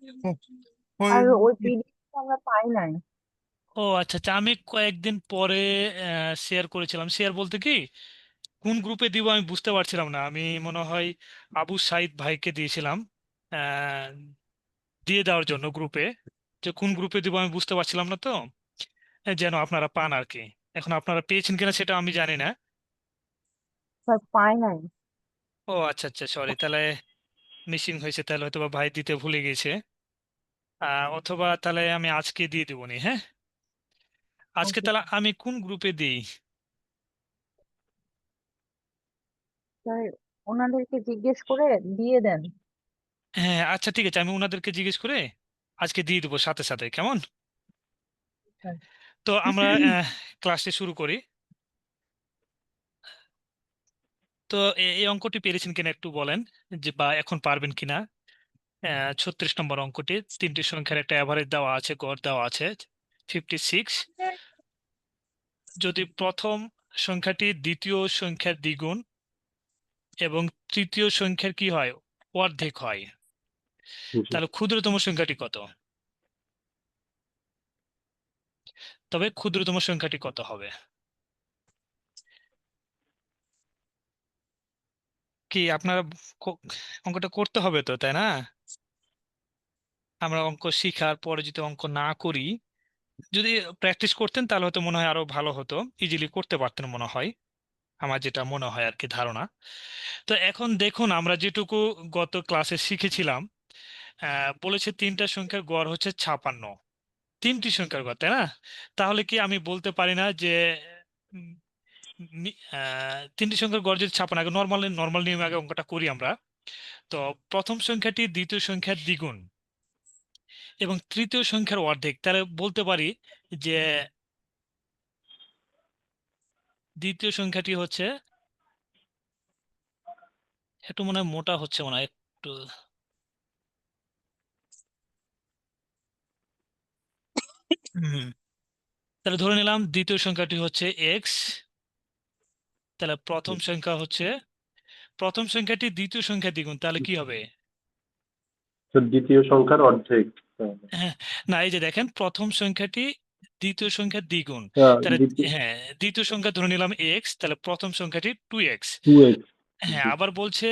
আর হয়নি। ওই পিডিএফ আমরা পাই নাই। ও আচ্ছা আচ্ছা, আমি কয়েকদিন পরে শেয়ার করেছিলাম। শেয়ার বলতে কি, কোন গ্রুপে দিব আমি বুঝতে পারছিলাম না। আমি মনে হয় আবু সাইদ ভাইকে দিয়েছিলাম আহ, দিয়ে দেওয়ার জন্য গ্রুপে। যে কোন গ্রুপে দিব আমি বুঝতে পারছিলাম না তো, যেন আপনারা পান আর কি। এখন আপনারা পেয়েছেন কিনা সেটা আমি জানি না। স্যার পাই নাই। ও আচ্ছা আচ্ছা, সরি তাহলে। মিসিং হয়েছে তাহলে, হয়তো বা ভাই দিতে ভুলে গেছে। অথবা তাহলে আমি আজকে দিয়ে দেবো নি, হ্যাঁ। আজকে ওকে তাহলে আমি কোন গ্রুপে দিই? স্যার, ওনাদেরকে জিজ্ঞেস করে দিয়ে দেন। হ্যাঁ আচ্ছা ঠিক আছে, আমি ওনাদেরকে জিজ্ঞেস করে আজকে দিয়ে দেবো সাথে সাথে, কেমন? স্যার, তো আমরা ক্লাসটি শুরু করি। তো এই অঙ্কটি পেরেছেন কিনা একটু বলেন, যে বা এখন পারবেন কিনা। 36 নম্বর অঙ্কটি। তিনটি সংখ্যার একটা অ্যাভারেজ দেওয়া আছে, গড় দেওয়া আছে 56। যদি প্রথম সংখ্যাটি দ্বিতীয় সংখ্যার দ্বিগুণ এবং তৃতীয় সংখ্যার কি হয়, অর্ধেক হয়, জি। তাহলে ক্ষুদ্রতম সংখ্যাটি কত? তবে ক্ষুদ্রতম সংখ্যাটি কত হবে? কি আপনারা ক- অঙ্কটা করতে হবে তো, তাই না? আমরা অঙ্ক শিখার পরে যদি অঙ্ক না করি, যদি প্র্যাকটিস করতেন তাহলে হয়তো মনে হয় আরো ভালো হতো। ইজিলি করতে পারতেন মনে হয়, আমার যেটা মনে হয় আর কি, ধারণা। তো এখন দেখুন, আমরা যেটুকু গত ক্লাসে শিখেছিলাম, বলেছে তিনটা সংখ্যার গড় হচ্ছে 56। তিনটি সংখ্যার গড়, তাই না? তাহলে কি আমি বলতে পারি না যে উম, তিনটি সংখ্যার গড় যদি 56, আগে নর্মাল নর্মাল নিয়মে আগে অঙ্কটা করি আমরা। তো প্রথম সংখ্যাটি দ্বিতীয় সংখ্যার দ্বিগুণ এবং তৃতীয় সংখ্যার অর্ধেক, তাহলে বলতে পারি যে দ্বিতীয় সংখ্যাটি হচ্ছে, একটু মনে হয় মোটা হচ্ছে মনে হয় একটু। হুম, তাহলে ধরে নিলাম দ্বিতীয় সংখ্যাটি হচ্ছে এক্স। তাহলে প্রথম সংখ্যা হচ্ছে, প্রথম সংখ্যাটি দ্বিতীয় সংখ্যা দ্বিগুণ, তাহলে কি হবে? তো দ্বিতীয় সংখ্যার অর্ধেক। হ্যাঁ, না এই যে দেখেন, প্রথম সংখ্যাটি দ্বিতীয় সংখ্যার দ্বিগুণ। তাহলে দ্বিতীয় হ্যাঁ, দ্বিতীয় সংখ্যা ধরে নিলাম এক্স, তাহলে প্রথম সংখ্যাটি 2x। 2x। হ্যাঁ, আবার বলছে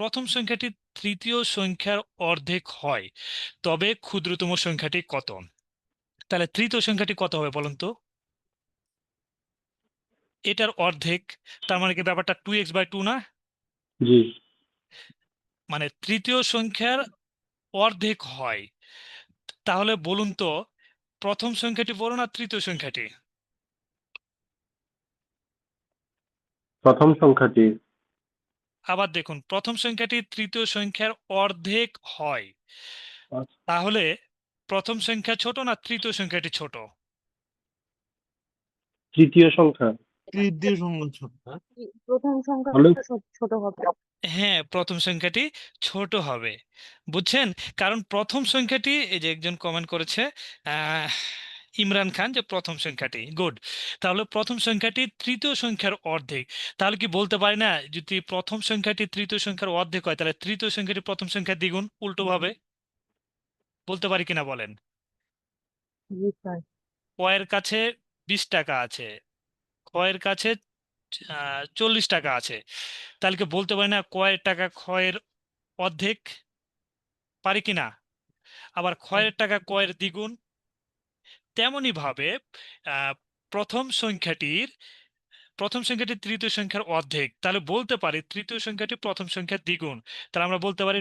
প্রথম সংখ্যাটি তৃতীয় সংখ্যার অর্ধেক হয়, তবে ক্ষুদ্রতম সংখ্যাটি কত? তাহলে তৃতীয় সংখ্যাটি কত হবে বলুন তো? এটার অর্ধেক, তার মানে কি ব্যাপারটা 2x/2 না? জি। মানে তৃতীয় সংখ্যার অর্ধেক হয়। তাহলে বলুন তো, প্রথম সংখ্যাটি বড় না তৃতীয় সংখ্যাটি? প্রথম সংখ্যাটি। আবার দেখুন, প্রথম সংখ্যাটি তৃতীয় সংখ্যার অর্ধেক হয়, আচ্ছা, তাহলে প্রথম সংখ্যা ছোট না তৃতীয় সংখ্যাটি ছোট? তৃতীয় সংখ্যা। তৃতীয় সংখ্যা ছোট। প্রথম সংখ্যাটা তাহলে তো ছোট হবে। হ্যাঁ, প্রথম সংখ্যাটি ছোট হবে। বুঝছেন? কারণ প্রথম সংখ্যাটি, এই যে একজন কমেন্ট করেছে আহ ইমরান খান, যে প্রথম সংখ্যাটি গুড। তাহলে প্রথম সংখ্যাটি তৃতীয় সংখ্যার অর্ধেক। তাহলে কি বলতে পারি না, যদি প্রথম সংখ্যাটি তৃতীয় সংখ্যার অর্ধেক হয়, তাহলে তৃতীয় সংখ্যাটি প্রথম সংখ্যার দ্বিগুণ, উল্টো ভাবে বলতে পারি কিনা বলেন? জি স্যার। কয়ের কাছে 20 টাকা আছে, ক্ষয়ের কাছে 40 টাকা আছে, তাহলে কি বলতে পারি না কয়ের টাকা ক্ষয়ের অর্ধেক? পারি কিনা? আবার ক্ষয়ের টাকা কয়ের দ্বিগুণ। তেমনি ভাবে আহ, প্রথম সংখ্যাটির প্রথম সংখ্যাটি তৃতীয় সংখ্যার অর্ধেক, তাহলে বলতে পারি তৃতীয় সংখ্যাটি প্রথম সংখ্যার দ্বিগুণ। তাহলে আমরা বলতে পারি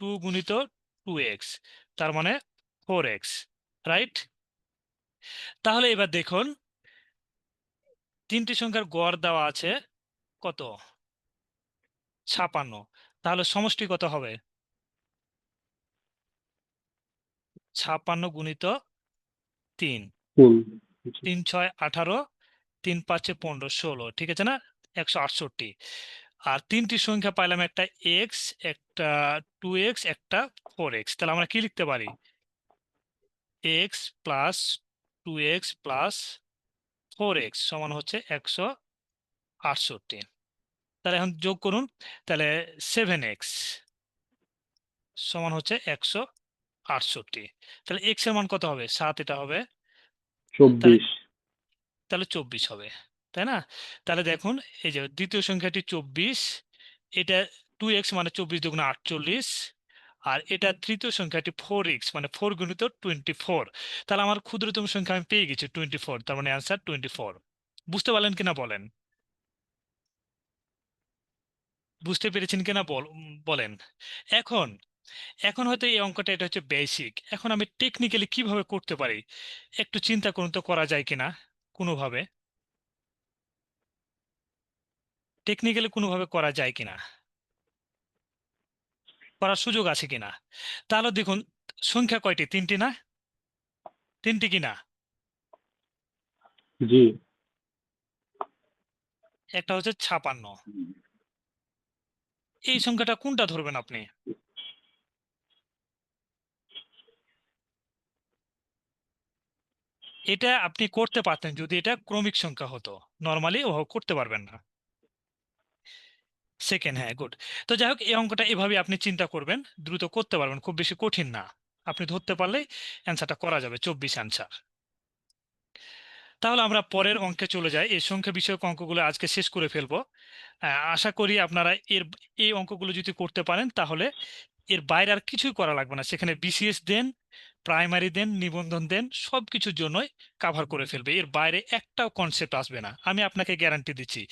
2 × 2x, তার মানে 4x, রাইট? তাহলে এবার দেখুন, তিনটি সংখ্যার গড় দেওয়া আছে কত, 56। তাহলে সমষ্টি কত হবে? 56 × 3। 3। 3 × 6 = 18, 3 × 5 = 15, 16, ঠিক আছে না? 168। আর তিনটি সংখ্যা পাইলাম, একটা এক্স, একটা 2x, একটা 4x। তাহলে আমরা কি লিখতে পারি? x + 2x + 4x সমান হচ্ছে 168। তাহলে এখন যোগ করুন, তাহলে 7x সমান হচ্ছে 168। 68। তাহলে এক্স এর মান কত হবে? 7, এটা হবে তাহলে 24। তাহলে 24 হবে, তাই না? তাহলে দেখুন, এই যে দ্বিতীয় সংখ্যাটি 24, এটা 2x মানে 24 দুগুণে 48, আর এটা তৃতীয় সংখ্যাটি 4x মানে 4 গুণিত 24। তাহলে আমার ক্ষুদ্রতম সংখ্যা আমি পেয়ে গেছি 24, তার মানে অ্যান্সার 24। বুঝতে পারলেন কিনা বলেন? বুঝতে পেরেছেন কিনা বলেন। এখন এখন হয়তো এই অঙ্কটা এটা হচ্ছে বেসিক, এখন আমি টেকনিক্যালি কিভাবে করতে পারি একটু চিন্তা করুন তো, করা যায় কিনা কোনোভাবে, টেকনিক্যালি কোনোভাবে করা যায় কিনা, করার সুযোগ আছে কিনা। তাহলে দেখুন, সংখ্যা কয়টি? 3টি না? 3টি কিনা? জি। একটা হচ্ছে 56, এই সংখ্যাটা কোনটা ধরবেন আপনি? এটা আপনি করতে পারতেন যদি এটা ক্রমিক সংখ্যা হতো, নর্মালি ও করতে পারবেন না। সেকেন্ড, হ্যাঁ, গুড। তো যাই হোক, এই অঙ্কটা এভাবে আপনি চিন্তা করবেন, দ্রুত করতে পারবেন, খুব বেশি কঠিন না। আপনি ধরতে পারলেই অ্যান্সারটা করা যাবে, 24 অ্যান্সার। তাহলে আমরা পরের অঙ্কে চলে যাই। এই সংখ্যা বিষয়ক অঙ্কগুলো আজকে শেষ করে ফেলবো। আশা করি আপনারা এই অঙ্কগুলো যদি করতে পারেন তাহলে এর বাইরে আর কিছুই করা লাগবে না। সেখানে বিসিএস দেন, প্রাইমারি দেন, নিবন্ধন দেন, সব কিছুর জন্যই কাভার করে ফেলবে। এর বাইরে একটাও কনসেপ্ট আসবে না, আমি আপনাকে গ্যারান্টি দিচ্ছি।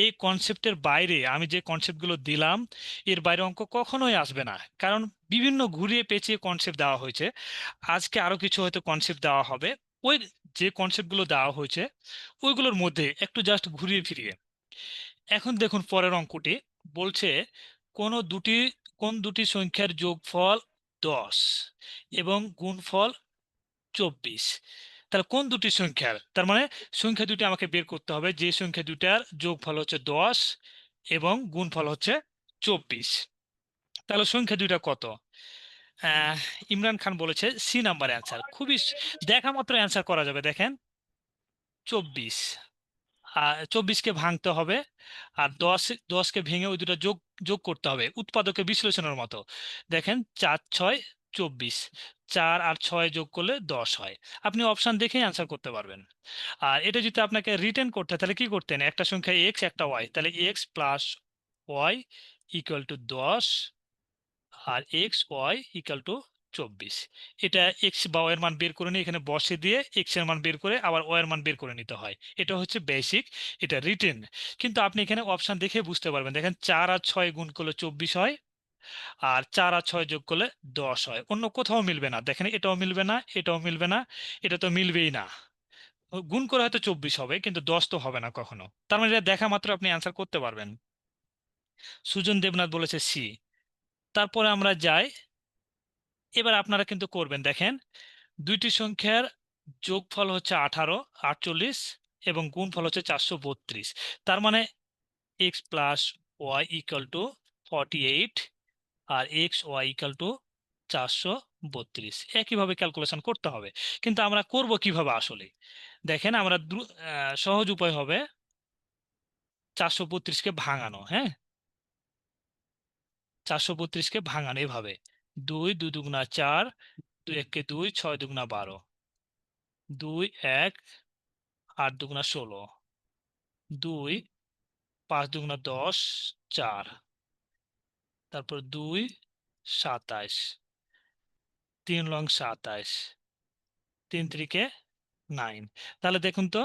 এই কনসেপ্টের বাইরে আমি যে কনসেপ্টগুলো দিলাম, এর বাইরে অঙ্ক কখনোই আসবে না, কারণ বিভিন্ন ঘুরিয়ে পেঁচিয়ে কনসেপ্ট দেওয়া হয়েছে। আজকে আরো কিছু হয়তো কনসেপ্ট দেওয়া হবে, ওই যে কনসেপ্টগুলো দেওয়া হয়েছে ওইগুলোর মধ্যে একটু জাস্ট ঘুরিয়ে ফিরিয়ে। এখন দেখুন পরের অঙ্কটি বলছে, কোন দুটি সংখ্যার যোগফল 10 এবং গুণফল 24। তাহলে কোন দুটি সংখ্যার, তার মানে সংখ্যা দুটি আমাকে বের করতে হবে, যে সংখ্যা দুটার যোগফল হচ্ছে 10 এবং গুণফল হচ্ছে 24। তাহলে সংখ্যা দুইটা কত? আহ ইমরান খান বলেছে সি নাম্বার অ্যান্সার। খুবই দেখা মাত্র অ্যান্সার করা যাবে। দেখেন, 24, আর 24কে ভাঙতে হবে, আর 10কে ভেঙে ওই দুটো যোগ যোগ করতে হবে, উৎপাদকে বিশ্লেষণের মতো। দেখেন, 4 6 24, 4 আর 6 যোগ করলে 10 হয়। আপনি অপশন দেখেই অ্যান্সার করতে পারবেন। আর এটা যদি আপনাকে রিটেন করতে হয়, তাহলে কি করতেন? একটা সংখ্যা এক্স, একটা ওয়াই, তাহলে X plus Y equal to 10, আর এক্স ওয়াই ইকাল টু 24। এটা এক্স বা ওয়ের মান বের করে নিয়ে এখানে বসে দিয়ে এক্স এর মান বের করে আবার ওয়ের মান বের করে নিতে হয়। এটা হচ্ছে বেসিক, এটা রিটেন। কিন্তু আপনি এখানে অপশন দেখে বুঝতে পারবেন। দেখেন, 4 আর 6 গুণ করলে 24 হয়, আর 4 আর 6 যোগ করলে 10 হয়। অন্য কোথাও মিলবে না। দেখেন, এটাও মিলবে না, এটাও মিলবে না, এটা তো মিলবেই না। গুণ করে হয়তো 24 হবে, কিন্তু 10 তো হবে না কখনো। তার মানে এটা দেখা মাত্র আপনি অ্যান্সার করতে পারবেন। সুজন দেবনাথ বলেছে সি। তারপরে আমরা যাই, এবার আপনারা কিন্তু করবেন। দেখেন, দুইটি সংখ্যার যোগফল হচ্ছে 18 48 এবং গুণফল হচ্ছে 432। তার মানে X plus Y equal to 48, আর এক্স ওয়াই ইকাল টু 432। একইভাবে ক্যালকুলেশন করতে হবে, কিন্তু আমরা করব কিভাবে আসলে? দেখেন, আমরা সহজ উপায় হবে 432কে ভাঙানো। হ্যাঁ, 432কে ভাঙানো এভাবে: 2 2 দুগুণা 4, 2 1 2, 6 দুগুণা 12, 2 1 8 দুগুণা 16, 2 5 দুগুণা 10, 4, তারপর 2 27, 3 লং 27, 3 3 9। তাহলে দেখুন তো,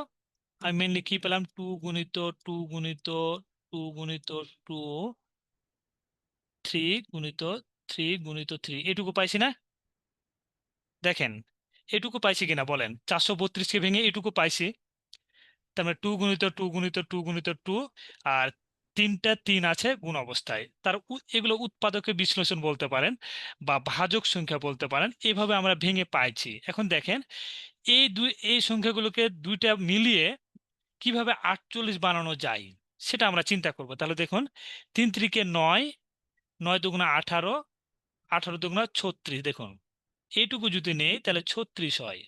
আমি মেনলি কি পেলাম? 2 গুণিত 2 গুণিত 2 গুণিত 2, 3 গুণিত 3 গুণিত 3, এটুকু পাইছি না? দেখেন, এটুকু পাইছি কিনা বলেন? 432কে ভেঙে এটুকু পাইছি। তার মানে 2 গুণিত 2 গুণিত 2 গুণিত 2, আর 3টা 3 আছে গুণ অবস্থায়। এগুলো উৎপাদকে বিশ্লেষণ বলতে পারেন বা ভাজক সংখ্যা বলতে পারেন। এভাবে আমরা ভেঙে পাইছি। এখন দেখেন, এই সংখ্যাগুলোকে দুইটা মিলিয়ে কিভাবে 48 বানানো যায় সেটা আমরা চিন্তা করব। তাহলে দেখুন, 3 3 9, 9 দুগুণা 18, 18 দুগুণা 36। দেখুন, এইটুকু যদি নেই তাহলে 36 হয়।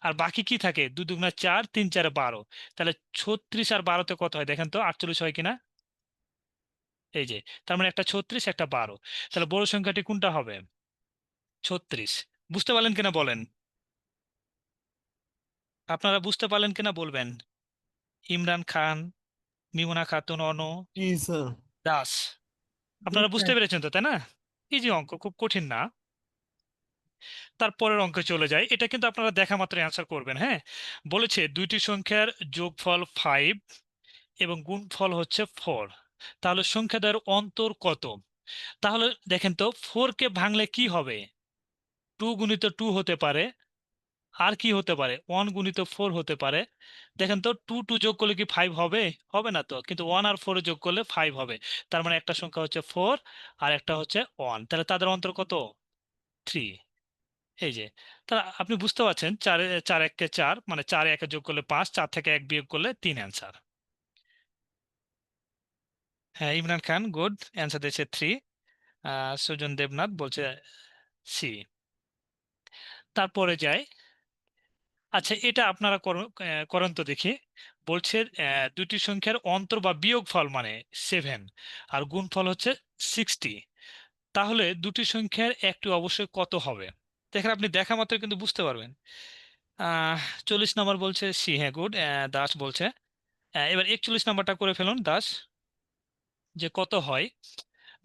আর বাকি কি থাকে? 2 দুগুণা 4, 3 4 12। তাহলে 36 আর 12তে কত হয় দেখেন তো? 48 হয় কিনা? এই যে, তার মানে একটা 36 একটা 12। তাহলে বড় সংখ্যাটি কোনটা হবে? 36। বুঝতে পারলেন কিনা বলেন, আপনারা বুঝতে পারলেন কিনা বলবেন। ইমরান খান, মিমুনা খাতুন, অনু, জি স্যার। দাস, জি আপনারা বুঝতে স্যার। পেরেছেন তো, তাই না? ইজি অঙ্ক, খুব কঠিন না। তারপরের অঙ্কে চলে যায়, এটা কিন্তু আপনারা দেখা মাত্র অ্যান্সার করবেন। হ্যাঁ, বলেছে দুইটি সংখ্যার যোগফল 5 এবং গুণফল হচ্ছে 4, তাহলে সংখ্যাদের অন্তর কত? তাহলে দেখেন তো, 4 কে ভাঙলে কি হবে? 2 গুণিত 2 হতে পারে, আর কি হতে পারে? 1 গুণিত 4 হতে পারে। দেখেন তো, 2 2 যোগ করলে কি 5 হবে? হবে না তো, কিন্তু 1 আর 4 যোগ করলে 5 হবে। তার মানে একটা সংখ্যা হচ্ছে 4 আর একটা হচ্ছে 1, তাহলে তাদের অন্তর কত? 3। এই যে, তা আপনি বুঝতে পারছেন, 4 4 1 4, মানে 4 1 যোগ করলে 5, 4 থেকে 1 বিয়োগ করলে 3 অ্যান্সার। হ্যাঁ, ইমরান খান গুড অ্যান্সার দিয়েছে 3। সুজন দেবনাথ বলছে সি। তারপরে যাই। আচ্ছা, এটা আপনারা করেন তো দেখি। বলছে দুটি সংখ্যার অন্তর বা বিয়োগফল মানে 7 আর গুণফল হচ্ছে 60, তাহলে দুটি সংখ্যার একটি অবশ্যই কত হবে? দেখেন, আপনি দেখা মাত্র কিন্তু বুঝতে পারবেন। 40 নম্বর বলছে সি। হ্যাঁ গুড, দাস বলছে। এবার 41 নাম্বারটা করে ফেলুন দাস, যে কত হয়।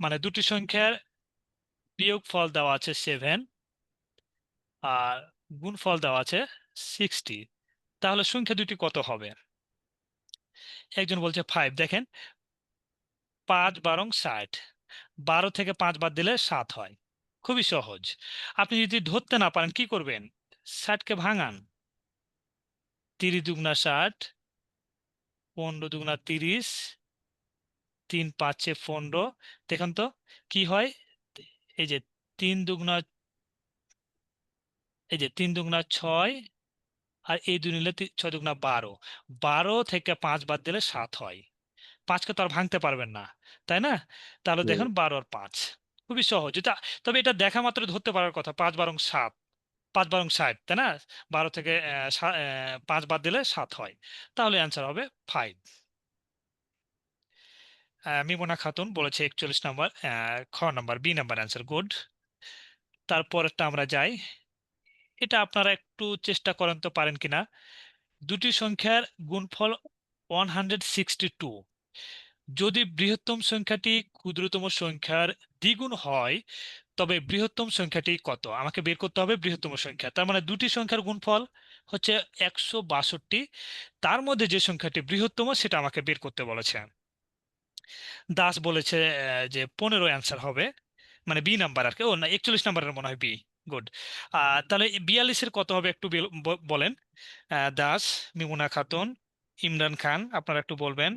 মানে দুটি সংখ্যার বিয়োগফল দেওয়া আছে 7 আর গুণফল দেওয়া আছে 60, তাহলে সংখ্যা দুটি কত হবে? একজন বলছে 5। দেখেন, 5 বারং 60, 12 থেকে 5 বাদ দিলে 7 হয়। খুবই সহজ। আপনি যদি ধরতে না পারেন কি করবেন? 60কে ভাঙান। 30 দুগুণা 60, 15 দুগুণা 30, 3 5 15। দেখুন তো কি হয়। এই যে 3 দুগুণা, এই যে 3 দুগুণা 6, আর এই দুই নিলে 6 দুগুণা 12, 12 থেকে 5 বাদ দিলে 7 হয়। 5কে তো আর ভাঙতে পারবেন না, তাই না? তাহলে হুম। দেখুন 12 আর 5, খুবই সহজ এটা। তবে এটা দেখা মাত্র ধরতে পারার কথা, 5 বারং 7, 5 বারং 60, তাই না? 12 থেকে 5 বাদ দিলে 7 হয়, তাহলে অ্যান্সার হবে 5। মিমোনা খাতুন বলেছে 41 নাম্বার, খ number, B number answer good. তারপরটা আমরা যাই। এটা আপনারা একটু চেষ্টা করেন তো পারেন কিনা। দুটি সংখ্যার গুণফল 162, যদি বৃহত্তম সংখ্যাটি ক্ষুদ্রতম সংখ্যার দ্বিগুণ হয় তবে বৃহত্তম সংখ্যাটি কত? আমাকে বের করতে হবে বৃহত্তম সংখ্যা। তার মানে দুটি সংখ্যার গুণফল হচ্ছে 162, তার মধ্যে যে সংখ্যাটি বৃহত্তম সেটা আমাকে বের করতে বলেছে। দাস বলেছে যে 15 অ্যান্সার হবে, মানে বি নাম্বার আর কি। ও না, 41 নাম্বারের মনে হয় বি। গুড। তাহলে 42-এর কত হবে একটু বলেন। দাস, মিমুনা খাতুন, ইমরান খান, আপনারা একটু বলবেন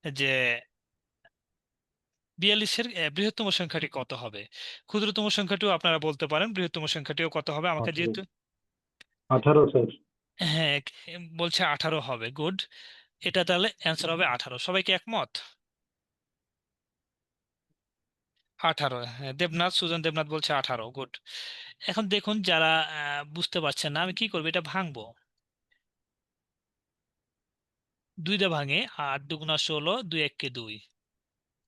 যে 42-এর বৃহত্তম সংখ্যাটি কত হবে। ক্ষুদ্রতম সংখ্যাটিও আপনারা বলতে পারেন, বৃহত্তম সংখ্যাটিও কত হবে আমাকে 18। যেহেতু। 18 স্যার। হ্যাঁ, বলছে 18 হবে। গুড, এটা তাহলে অ্যান্সার হবে 18। সবাই কি একমত? 18, হ্যাঁ, দেবনাথ, সুজন দেবনাথ বলছে 18। গুড। এখন দেখুন, যারা বুঝতে পারছেন না, আমি কি করবো, এটা ভাঙবো। 2 দিয়ে ভাঙে, 8 দুগুণা 16, 2 1 2।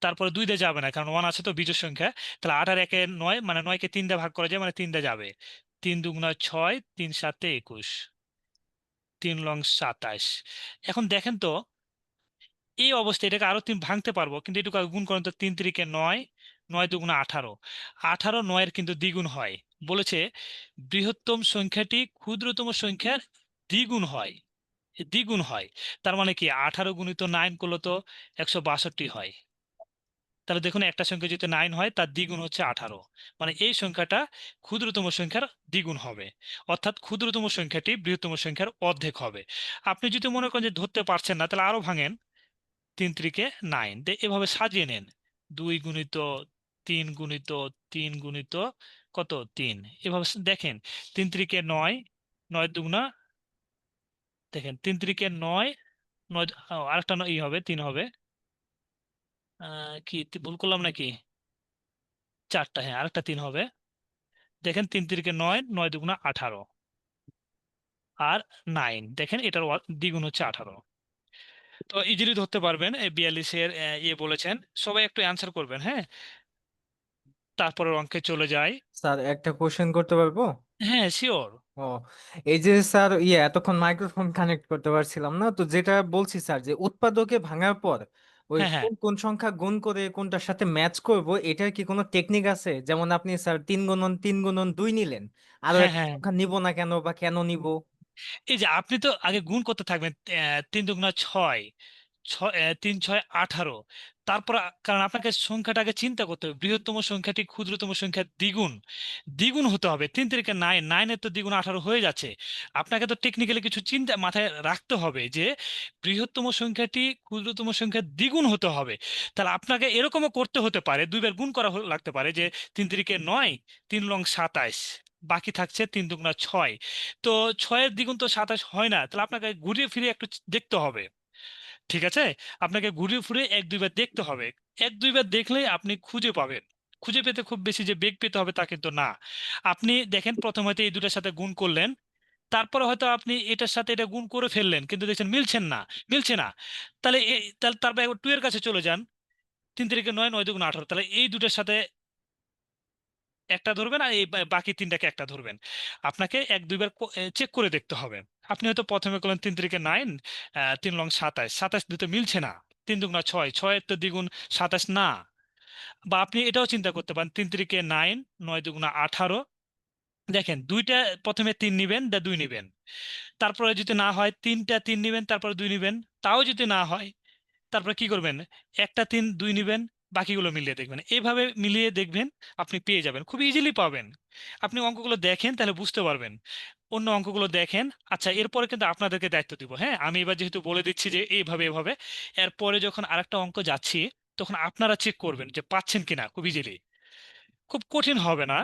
তারপরে 2 দিয়ে যাবে না, কারণ 1 আছে তো বিজোড় সংখ্যা। তাহলে 8 আর 1 9, মানে 9কে 3 দিয়ে ভাগ করা যায়, মানে 3 দিয়ে যাবে। 3 দুগুণা 6, 3 7 21, 3 লং 27। এখন দেখেন তো, এই অবস্থায় এটাকে আরো 3 ভাঙতে পারবো, কিন্তু এটুকু আগে গুণ করেন তো। 3 3 9, 9 দুগুণা 18, 18 9-এর কিন্তু দ্বিগুণ হয়। বলেছে বৃহত্তম সংখ্যাটি ক্ষুদ্রতম সংখ্যার দ্বিগুণ হয়, দ্বিগুণ হয়। তার মানে কি, 18 গুণিত 9 করলে তো 162 হয়। তাহলে দেখুন, একটা সংখ্যা যদি 9 হয় তার দ্বিগুণ হচ্ছে 18, মানে এই সংখ্যাটা ক্ষুদ্রতম সংখ্যার দ্বিগুণ হবে। অর্থাৎ ক্ষুদ্রতম সংখ্যাটি বৃহত্তম সংখ্যার অর্ধেক হবে। আপনি যদি মনে করেন যে ধরতে পারছেন না, তাহলে আরো ভাঙেন। 3 3 9 এভাবে সাজিয়ে নেন। 2 গুণিত 3 গুণিত 3 গুণিত কত 3, এভাবে দেখেন। 3 3 9, 9 দুগুণা, দেখেন 3 3 9, 9, আরেকটা ই হবে, 3 হবে। কি ভুল করলাম নাকি? 4টা, হ্যাঁ, আরেকটা 3 হবে। দেখেন 3 3 9, 9 দুগুণা 18, আর 9, দেখেন এটার দ্বিগুণ হচ্ছে 18। তো ইজিলি ধরতে পারবেন। এই 42-এর ইয়ে বলেছেন। সবাই একটু অ্যান্সার করবেন, হ্যাঁ। তারপরের অঙ্কে চলে যাই। স্যার একটা কোশ্চেন করতে পারবো? হ্যাঁ, শিওর। ও, এই যে স্যার এতক্ষণ মাইক্রোফোন কানেক্ট করতে পারছিলাম না, তো যেটা বলছি স্যার, যে উৎপাদকে ভাঙার পর ওই হ্যাঁ, হ্যাঁ, কোন কোন সংখ্যা গুণ করে কোনটার সাথে ম্যাচ করব, এটার কি কোনো টেকনিক আছে? যেমন আপনি স্যার 3 গুণন 3 গুণন 2 নিলেন, আরো হ্যাঁ, একটা হ্যাঁ। সংখ্যা নিব না কেন, বা কেন নিব? এই যে আপনি তো আগে গুণ করতে থাকবেন, 3 দুগুণা 6, 3 6 18। তারপর কারণ আপনাকে সংখ্যাটাকে চিন্তা করতে হবে, বৃহত্তম সংখ্যাটি ক্ষুদ্রতম সংখ্যার দ্বিগুণ, দ্বিগুণ হতে হবে। 3 3 9, 9-এর তো দ্বিগুণ 18 হয়ে যাচ্ছে। আপনাকে তো টেকনিক্যালি কিছু চিন্তা মাথায় রাখতে হবে যে বৃহত্তম সংখ্যাটি ক্ষুদ্রতম সংখ্যার দ্বিগুণ হতে হবে। তাহলে আপনাকে এরকমও করতে হতে পারে, দুইবার গুণ করা লাগতে পারে, যে 3 3 9, 3 লং 27, বাকি থাকছে 3 2 6। তো 6-এর দ্বিগুণ তো 27 হয় না, তাহলে আপনাকে ঘুরিয়ে ফিরে একটু দেখতে হবে। ঠিক আছে, আপনাকে ঘুরিয়ে ফিরে 1 2 বার দেখতে হবে। 1 2 বার দেখলেই আপনি খুঁজে পাবেন। খুঁজে পেতে খুব বেশি যে বেগ পেতে হবে তা কিন্তু না। আপনি দেখেন, প্রথম হয়তো এই দুটার সাথে গুণ করলেন, তারপরে হয়তো আপনি এটার সাথে এটা গুণ করে ফেললেন, কিন্তু দেখছেন মিলছে না। তাহলে তারপর একবার 2 এর কাছে চলে যান। 3 3 9, 9 2 18, তাহলে এই দুটার সাথে একটা ধরবেন, আর এই বাকি তিনটাকে একটা ধরবেন। আপনাকে 1 2 বার চেক করে দেখতে হবে। আপনি হয়তো প্রথমে করলেন 3 3 9, 3 লং 27, 27 দুটো মিলছে না। 3 2 6, 6-এর তো দ্বিগুণ 27 না। বা আপনি এটাও চিন্তা করতে পারেন, 3 3 9, 9 2 18। দেখেন, দুইটা প্রথমে 3 নিবেন, 2 নিবেন। তারপরে যদি না হয়, 3টা 3 নিবেন, তারপরে 2 নিবেন। তাও যদি না হয়, তারপরে কি করবেন, একটা 3 2 নিবেন, বাকিগুলো মিলিয়ে দেখবেন। এইভাবে মিলিয়ে দেখবেন, আপনি পেয়ে যাবেন, খুব ইজিলি পাবেন। আপনি অঙ্কগুলো দেখেন, তাহলে বুঝতে পারবেন। অন্য অঙ্কগুলো দেখেন। আচ্ছা, এরপরে কিন্তু আপনাদেরকে দায়িত্ব দিব। হ্যাঁ, আমি এবার যেহেতু বলে দিচ্ছি যে এইভাবে এভাবে, এরপরে যখন আরেকটা অঙ্ক যাচ্ছি, তখন আপনারা চেক করবেন যে পাচ্ছেন কিনা, খুব ইজিলি, খুব কঠিন হবে না।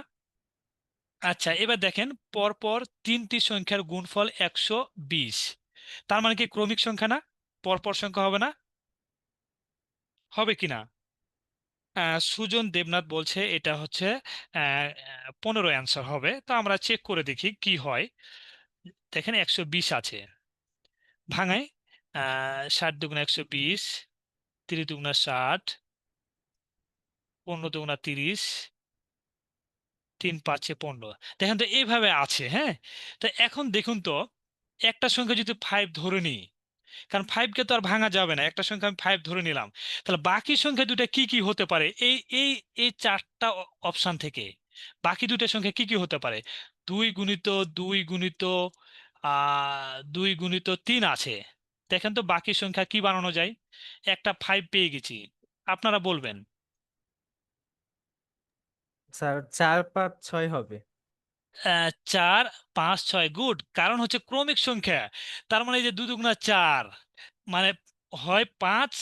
আচ্ছা, এবার দেখেন, পরপর 3টি সংখ্যার গুণফল 120। তার মানে কি ক্রমিক সংখ্যা না? পরপর সংখ্যা হবে না? হবে কিনা? সুজন দেবনাথ বলছে এটা হচ্ছে 15 অ্যান্সার হবে। তো আমরা চেক করে দেখি কি হয়। দেখেন, 120 আছে, ভাঙাই। 7 2 120, 3 2 60, 15 2 30, 3 5 15। দেখেন তো, এইভাবে আছে। হ্যাঁ, তো এখন দেখুন তো, একটা সংখ্যা যদি 5 ধরে নিই, কারণ 5কে তো আর ভাঙা যাবে না, একটা সংখ্যা আমি 5 ধরে নিলাম, তাহলে বাকি সংখ্যা দুটা কি কি হতে পারে? এই এই এই 4টা অপশন থেকে বাকি দুটা সংখ্যা কি কি হতে পারে? 2 গুণিত 3 আছে। দেখেন তো বাকি সংখ্যা কি বানানো যায়। একটা 5 পেয়ে গেছি, আপনারা বলবেন। 4 5 6 হবে। 4 5 6, গুড। কারণ হচ্ছে ক্রমিক সংখ্যা। তার মানে এই যে 2 2 4, মানে হয় 5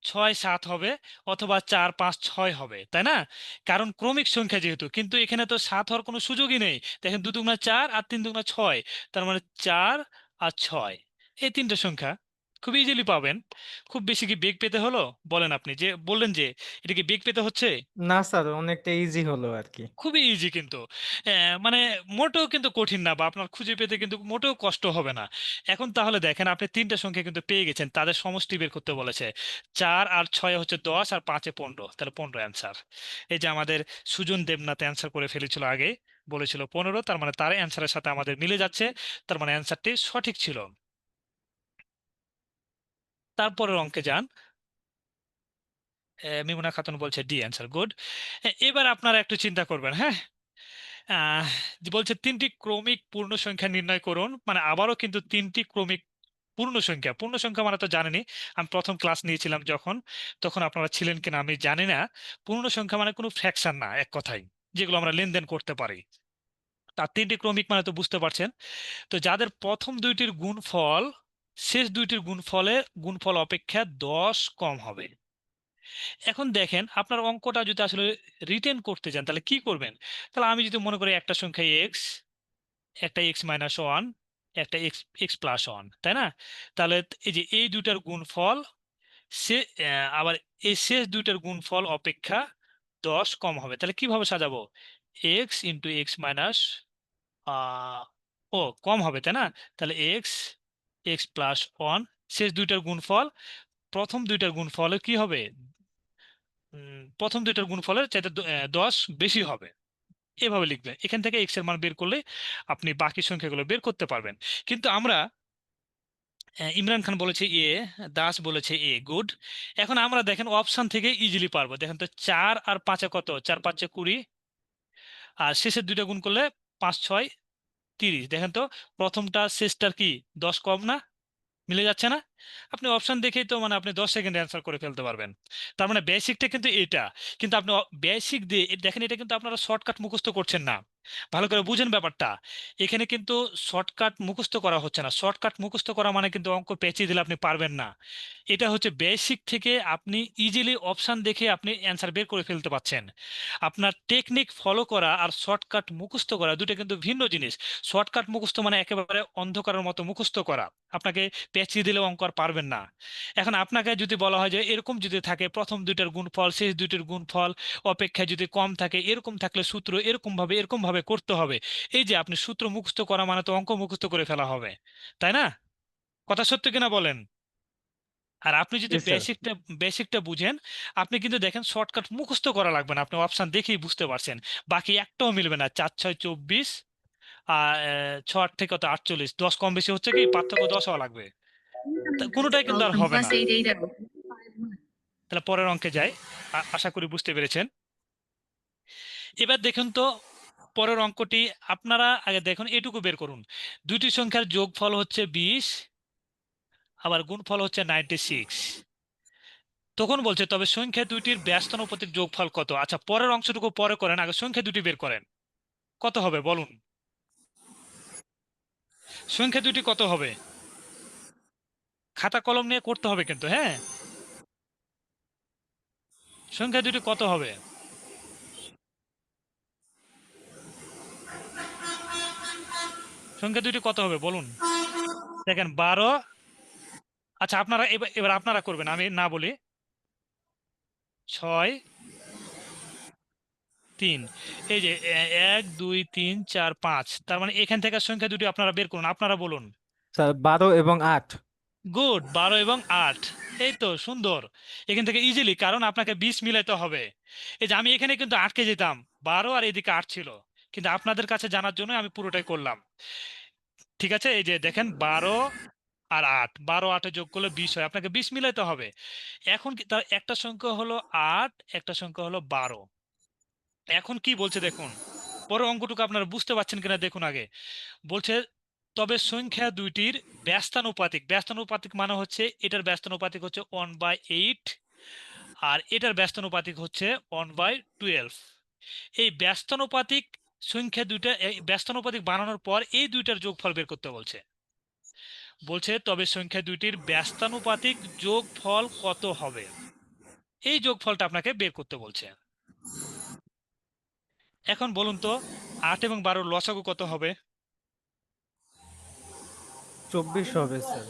6 7 হবে, অথবা 4 5 6 হবে, তাই না? কারণ ক্রমিক সংখ্যা যেহেতু, কিন্তু এখানে তো 7 হওয়ার কোনো সুযোগই নেই। দেখেন, 2 2 4 আর 3 2 6, তার মানে 4 আর 6, এই তিনটে সংখ্যা খুব ইজিলি পাবেন। খুব বেশি কি বেগ পেতে হলো? বলেন, আপনি যে বললেন যে এটা কি বেগ পেতে হচ্ছে? না স্যার, অনেকটা ইজি হলো আর কি। খুবই ইজি কিন্তু, মানে মোটেও কিন্তু কঠিন না, বা আপনার খুঁজে পেতে কিন্তু মোটেও কষ্ট হবে না। এখন তাহলে দেখেন, আপনি তিনটা সংখ্যা কিন্তু পেয়ে গেছেন, তাদের সমষ্টি বের করতে বলেছে। 4 আর 6 হচ্ছে 10, আর 5-এ 15, তাহলে 15 অ্যান্সার। এই যে আমাদের সুজন দেবনাথ অ্যান্সার করে ফেলেছিল আগে, বলেছিল 15, তার মানে তার অ্যান্সারের সাথে আমাদের মিলে যাচ্ছে, তার মানে অ্যান্সারটি সঠিক ছিল। তারপরের অঙ্কে যান। মিমুনা খাতুন বলছে ডি অ্যান্সার, গুড। এবার আপনারা একটু চিন্তা করবেন। হ্যাঁ, আহ যে বলছে 3টি ক্রমিক পূর্ণ সংখ্যা নির্ণয় করুন, মানে আবারও কিন্তু 3টি ক্রমিক পূর্ণ সংখ্যা। পূর্ণ সংখ্যা মানে তো জানেনই, আমি প্রথম ক্লাস নিয়েছিলাম যখন, তখন আপনারা ছিলেন কিনা আমি জানি না। পূর্ণ সংখ্যা মানে কোনো ফ্র্যাকশন না, এক কথায়, যেগুলো আমরা লেনদেন করতে পারি। তার 3টি ক্রমিক মানে তো বুঝতে পারছেন। তো যাদের প্রথম দুইটির গুণফল শেষ দুইটির গুণফল অপেক্ষা 10 কম হবে। এখন দেখেন, আপনার অঙ্কটা যদি আসলে রিটেন করতে চান, তাহলে কি করবেন? তাহলে আমি যদি মনে করি একটা সংখ্যা এক্স, একটা x-1, একটা x+1, তাই না? তাহলে এই যে এই দুইটার গুণফল সে আবার এই শেষ দুইটার গুণফল অপেক্ষা 10 কম হবে। তাহলে কিভাবে সাজাবো? x × x- ও কম হবে, তাই না? তাহলে x+1, শেষ দুইটার গুণফল, প্রথম দুইটার গুণফলে কি হবে? প্রথম দুইটার গুণফলের চাইতে 10 বেশি হবে, এভাবে লিখবেন। এখান থেকে এক্স এর মান বের করলে আপনি বাকি সংখ্যাগুলো বের করতে পারবেন। কিন্তু আমরা ইমরান খান বলেছে এ, দাস বলেছে এ, গুড। এখন আমরা দেখেন অপশন থেকে ইজিলি পারবো। দেখেন তো 4 আর 5 কত, 4 5 20, আর শেষের দুইটা গুণ করলে 5 6 30। দেখেন তো প্রথমটা শেষটার কি 10 কম না? মিলে যাচ্ছে না? আপনি অপশন দেখেই তো মানে আপনি 10 সেকেন্ডে অ্যান্সার করে ফেলতে পারবেন। তার মানে বেসিকটা কিন্তু এটা। কিন্তু আপনি বেসিক দিয়ে দেখেন, এটা কিন্তু আপনারা শর্টকাট মুখস্থ করছেন না। ভালো করে বুঝেন ব্যাপারটা। এখানে কিন্তু শর্টকাট মুখস্থ করা হচ্ছে না। শর্টকাট মুখস্থ করা মানে কিন্তু অঙ্ক পেঁচিয়ে দিলে আপনি পারবেন না। এটা হচ্ছে বেসিক থেকে আপনি ইজিলি অপশন দেখে আপনি অ্যান্সার বের করে ফেলতে পারছেন। আপনার টেকনিক ফলো করা আর শর্টকাট মুখস্থ করা দুটো কিন্তু ভিন্ন জিনিস। শর্টকাট মুখস্থ মানে একেবারে অন্ধকারের মতো মুখস্থ করা, আপনাকে পেঁচিয়ে দিলেও অঙ্ক আর পারবেন না। এখন আপনাকে যদি বলা হয় যে এরকম যদি থাকে, প্রথম দুইটার গুণফল শেষ দুইটার গুণফল অপেক্ষায় যদি কম থাকে, এরকম থাকলে সূত্র এরকম ভাবে করতে হবে। এই যে আপনি সূত্র মুখস্থ করা মানে তো অঙ্ক মুখস্থ করে ফেলা হবে, তাই না? কথা সত্য কিনা বলেন? আর আপনি যদি জি স্যার। বেসিকটা বুঝেন, আপনি কিন্তু দেখেন শর্টকাট মুখস্থ করা লাগবে না, আপনি অপশন দেখেই বুঝতে পারছেন। বাকি একটাও মিলবে না। 4 6 24, আর 6 8 থেকে কত 48, 10 কম বেশি হচ্ছে কি পার্থক্য 10 হওয়া লাগবে। কোনোটাই কিন্তু আর হবে না। তাহলে পরের অঙ্কে যাই। আশা করি বুঝতে পেরেছেন। এবার দেখুন তো পরের অঙ্কটি। আপনারা আগে দেখুন, এটুকু বের করুন। দুইটি সংখ্যার যোগফল হচ্ছে 20, আবার গুণফল হচ্ছে 96। তখন বলছে তবে সংখ্যা দুইটির ব্যস্তানুপাতিক যোগফল কত। আচ্ছা, পরের অংশটুকু পরে করেন, আগে সংখ্যা দুটি বের করেন। কত হবে বলুন? সংখ্যা দুটি কত হবে? খাতা কলম নিয়ে করতে হবে কিন্তু, হ্যাঁ। সংখ্যা দুটি কত হবে? সংখ্যা দুটি কত হবে বলুন? দেখেন 12। আচ্ছা, আপনারা এবার এবার আপনারা করবেন, আমি না বলি। 6 3, এই যে 1 2 3 4 5, তার মানে এখান থেকে সংখ্যা দুটি আপনারা বের করুন, আপনারা বলুন। স্যার 12 এবং 8। গুড, 12 এবং 8। এই তো সুন্দর। এখান থেকে ইজিলি, কারণ আপনাকে 20 মিলাইতে হবে। এই যে আমি এখানে কিন্তু 8কে যেতাম, 12 আর এদিকে 8 ছিল, কিন্তু আপনাদের কাছে জানার জন্য আমি পুরোটাই করলাম। ঠিক আছে, এই যে দেখেন 12 আর 8, 12 8 যোগ করলে 20 হয়, আপনাকে 20 মিলাইতে হবে। এখন কি তার একটা সংখ্যা হলো 8, একটা সংখ্যা হলো 12। এখন কি বলছে দেখুন, পরের অঙ্কটুকু আপনারা বুঝতে পারছেন কিনা দেখুন আগে। বলছে তবে সংখ্যা দুইটির ব্যস্তানুপাতিক। ব্যস্তানুপাতিক মানে হচ্ছে এটার ব্যস্তানুপাতিক হচ্ছে 1/8, আর এটার ব্যস্তানুপাতিক হচ্ছে 1/12। এই ব্যস্তানুপাতিক সংখ্যা দুইটা, এই ব্যস্তানুপাতিক বানানোর পর এই দুইটার যোগফল বের করতে বলছে। বলছে তবে সংখ্যা দুইটির ব্যস্তানুপাতিক যোগফল কত হবে, এই যোগফলটা আপনাকে বের করতে বলছে। এখন বলুন তো 8 এবং 12 লসাগু কত হবে? 24 হবে স্যার।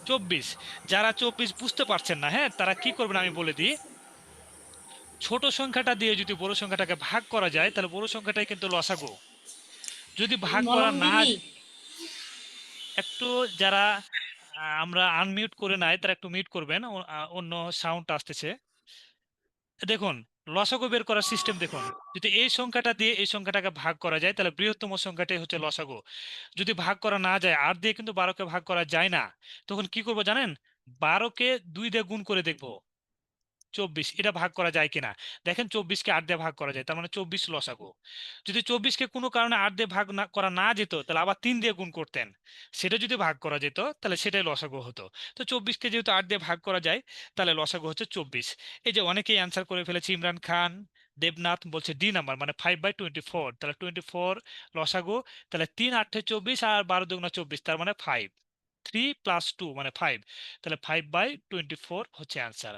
24। যারা 24 বুঝতে পারছেন না, হ্যাঁ, তারা কি করবেন আমি বলে দিই। ছোট সংখ্যাটা দিয়ে যদি বড় সংখ্যাটাকে ভাগ করা যায়, তাহলে বড় সংখ্যাটাই কিন্তু লসাগু। যদি ভাগ করা না, একটু যারা আমরা আনমিউট করে নাই তারা একটু মিউট করবেন, অন্য সাউন্ড আসতেছে। দেখুন লসাগু বের করার সিস্টেম দেখুন। যদি এই সংখ্যাটা দিয়ে এই সংখ্যাটাকে ভাগ করা যায়, তাহলে বৃহত্তম সংখ্যাটাই হচ্ছে লসাগু। যদি ভাগ করা না যায়, 8 দিয়ে কিন্তু 12কে ভাগ করা যায় না, তখন কি করবো জানেন? 12কে 2 দিয়ে গুণ করে দেখবো 24 এটা ভাগ করা যায় কিনা। দেখেন 24কে 8 দিয়ে ভাগ করা যায়, তার মানে 24 লসাগু। যদি 24কে কোনো কারণে 8 দিয়ে ভাগ না করা না যেত, তাহলে আবার 3 দিয়ে গুণ করতেন, সেটা যদি ভাগ করা যেত তাহলে সেটাই লসাগু হতো। তো 24কে যেহেতু 8 দিয়ে ভাগ করা যায়, তাহলে লসাগু হচ্ছে 24। এই যে অনেকেই অ্যান্সার করে ফেলেছে, ইমরান খান, দেবনাথ বলছে ডি নাম্বার মানে 5/24, তাহলে 24 লসাগু। তাহলে 3 8 24 আর 12 দুগুণা 24, তার মানে 5। 3 + 2 মানে 5, তাহলে 5/24 হচ্ছে অ্যান্সার,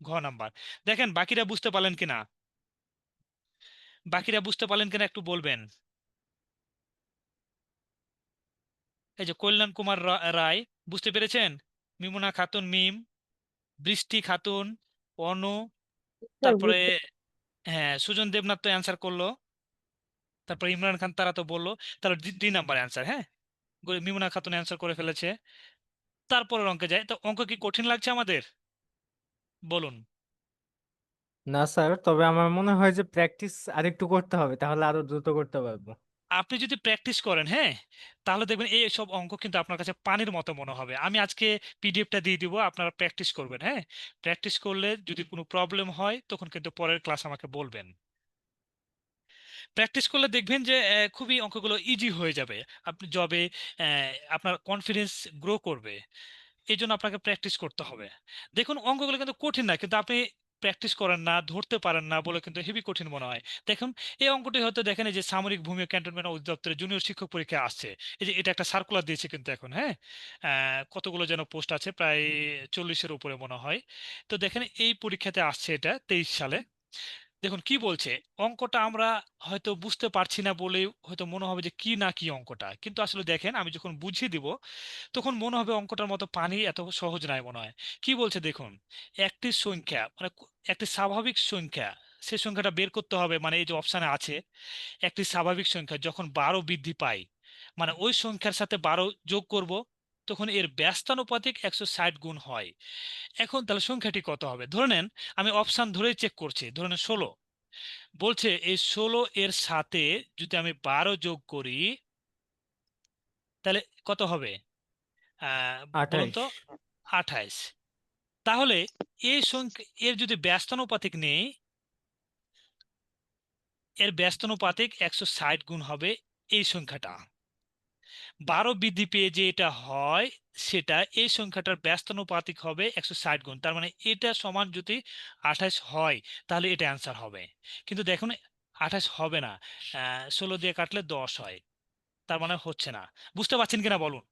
ঘ নাম্বার। দেখেন বাকিরা বুঝতে পারলেন কিনা, বাকিরা বুঝতে পারলেন কিনা একটু বলবেন। এই যে কল্যাণ কুমার রায় বুঝতে পেরেছেন, মিমুনা খাতুন মিম, বৃষ্টি খাতুন, অনু, স্যার তারপরে বুঝতে হ্যাঁ সুজন দেবনাথ তো অ্যান্সার করলো, তারপরে ইমরান খান তারা তো বললো। তাহলে 2 নাম্বার অ্যান্সার, হ্যাঁ। মিমুনা খাতুন অ্যান্সার করে ফেলেছে। তারপরের অঙ্কে যায়, তো অঙ্ক কি কঠিন লাগছে আমাদের বলুন? না স্যার, তবে আমার মনে হয় যে প্র্যাকটিস আরেকটু করতে হবে, তাহলে আরো দ্রুত করতে পারবো। আপনি যদি প্র্যাকটিস করেন, হ্যাঁ, তাহলে দেখবেন এই সব অঙ্ক কিন্তু আপনার কাছে পানির মতো মনে হবে। আমি আজকে পিডিএফটা দিয়ে দিব, আপনারা প্র্যাকটিস করবেন। হ্যাঁ, প্র্যাকটিস করলে যদি কোনো প্রবলেম হয় তখন কিন্তু পরের ক্লাস আমাকে বলবেন। প্র্যাকটিস করলে দেখবেন যে খুবই অঙ্কগুলো ইজি হয়ে যাবে। আপনি জবে আপনার কনফিডেন্স গ্রো করবে। এই জন্য আপনাকে প্র্যাকটিস করতে হবে। দেখুন অঙ্কগুলো কিন্তু কঠিন না, কিন্তু আপনি প্র্যাকটিস করেন না, ধরতে পারেন না বলে কিন্তু হেভি কঠিন মনে হয়। দেখুন এই অঙ্কটি হয়তো দেখেন, এই যে সামরিক ভূমি ও ক্যান্টনমেন্ট অধিদপ্তরের জুনিয়র শিক্ষক পরীক্ষা আসছে। এই যে এটা একটা সার্কুলার দিয়েছে কিন্তু এখন, হ্যাঁ, কতগুলো যেন পোস্ট আছে, প্রায় 40-এর উপরে মনে হয়। তো দেখেন এই পরীক্ষাতে আসছে, এটা 23 সালে। দেখুন কি বলছে। অঙ্কটা আমরা হয়তো বুঝতে পারছি না বলেই হয়তো মনে হবে যে কি না কি অঙ্কটা, কিন্তু আসলে দেখেন আমি যখন বুঝিয়ে দিব তখন মনে হবে অঙ্কটার মতো পানি এত সহজ নয় মনে হয়। কি বলছে দেখুন, একটি সংখ্যা মানে একটি স্বাভাবিক সংখ্যা, সেই সংখ্যাটা বের করতে হবে। মানে এই যে অপশানে আছে, একটি স্বাভাবিক সংখ্যা যখন 12 বৃদ্ধি পায়, মানে ওই সংখ্যার সাথে 12 যোগ করব, তখন এর ব্যস্তানুপাতিক 160 গুণ হয়। এখন তাহলে সংখ্যাটি কত হবে? ধরে নেন আমি অপশান ধরেই চেক করছি, ধরে নেন 16। বলছে এই 16 এর সাথে যদি আমি 12 যোগ করি তাহলে কত হবে? বলুন 28। তো। 28। তাহলে এই সংখ্যা এর যদি ব্যস্তানুপাতিক নেই, এর ব্যস্তানুপাতিক 160 গুণ হবে এই সংখ্যাটা। 12 বৃদ্ধি পেয়ে যে এটা হয়, সেটা এই সংখ্যাটার ব্যস্তানুপাতিক হবে 160 গুণ। তার মানে এটা সমান যদি 28 হয় তাহলে এটা অ্যান্সার হবে। কিন্তু দেখুন 28 হবে না, 16 দিয়ে কাটলে 10 হয়, তার মানে হচ্ছে না। বুঝতে পারছেন কিনা বলুন।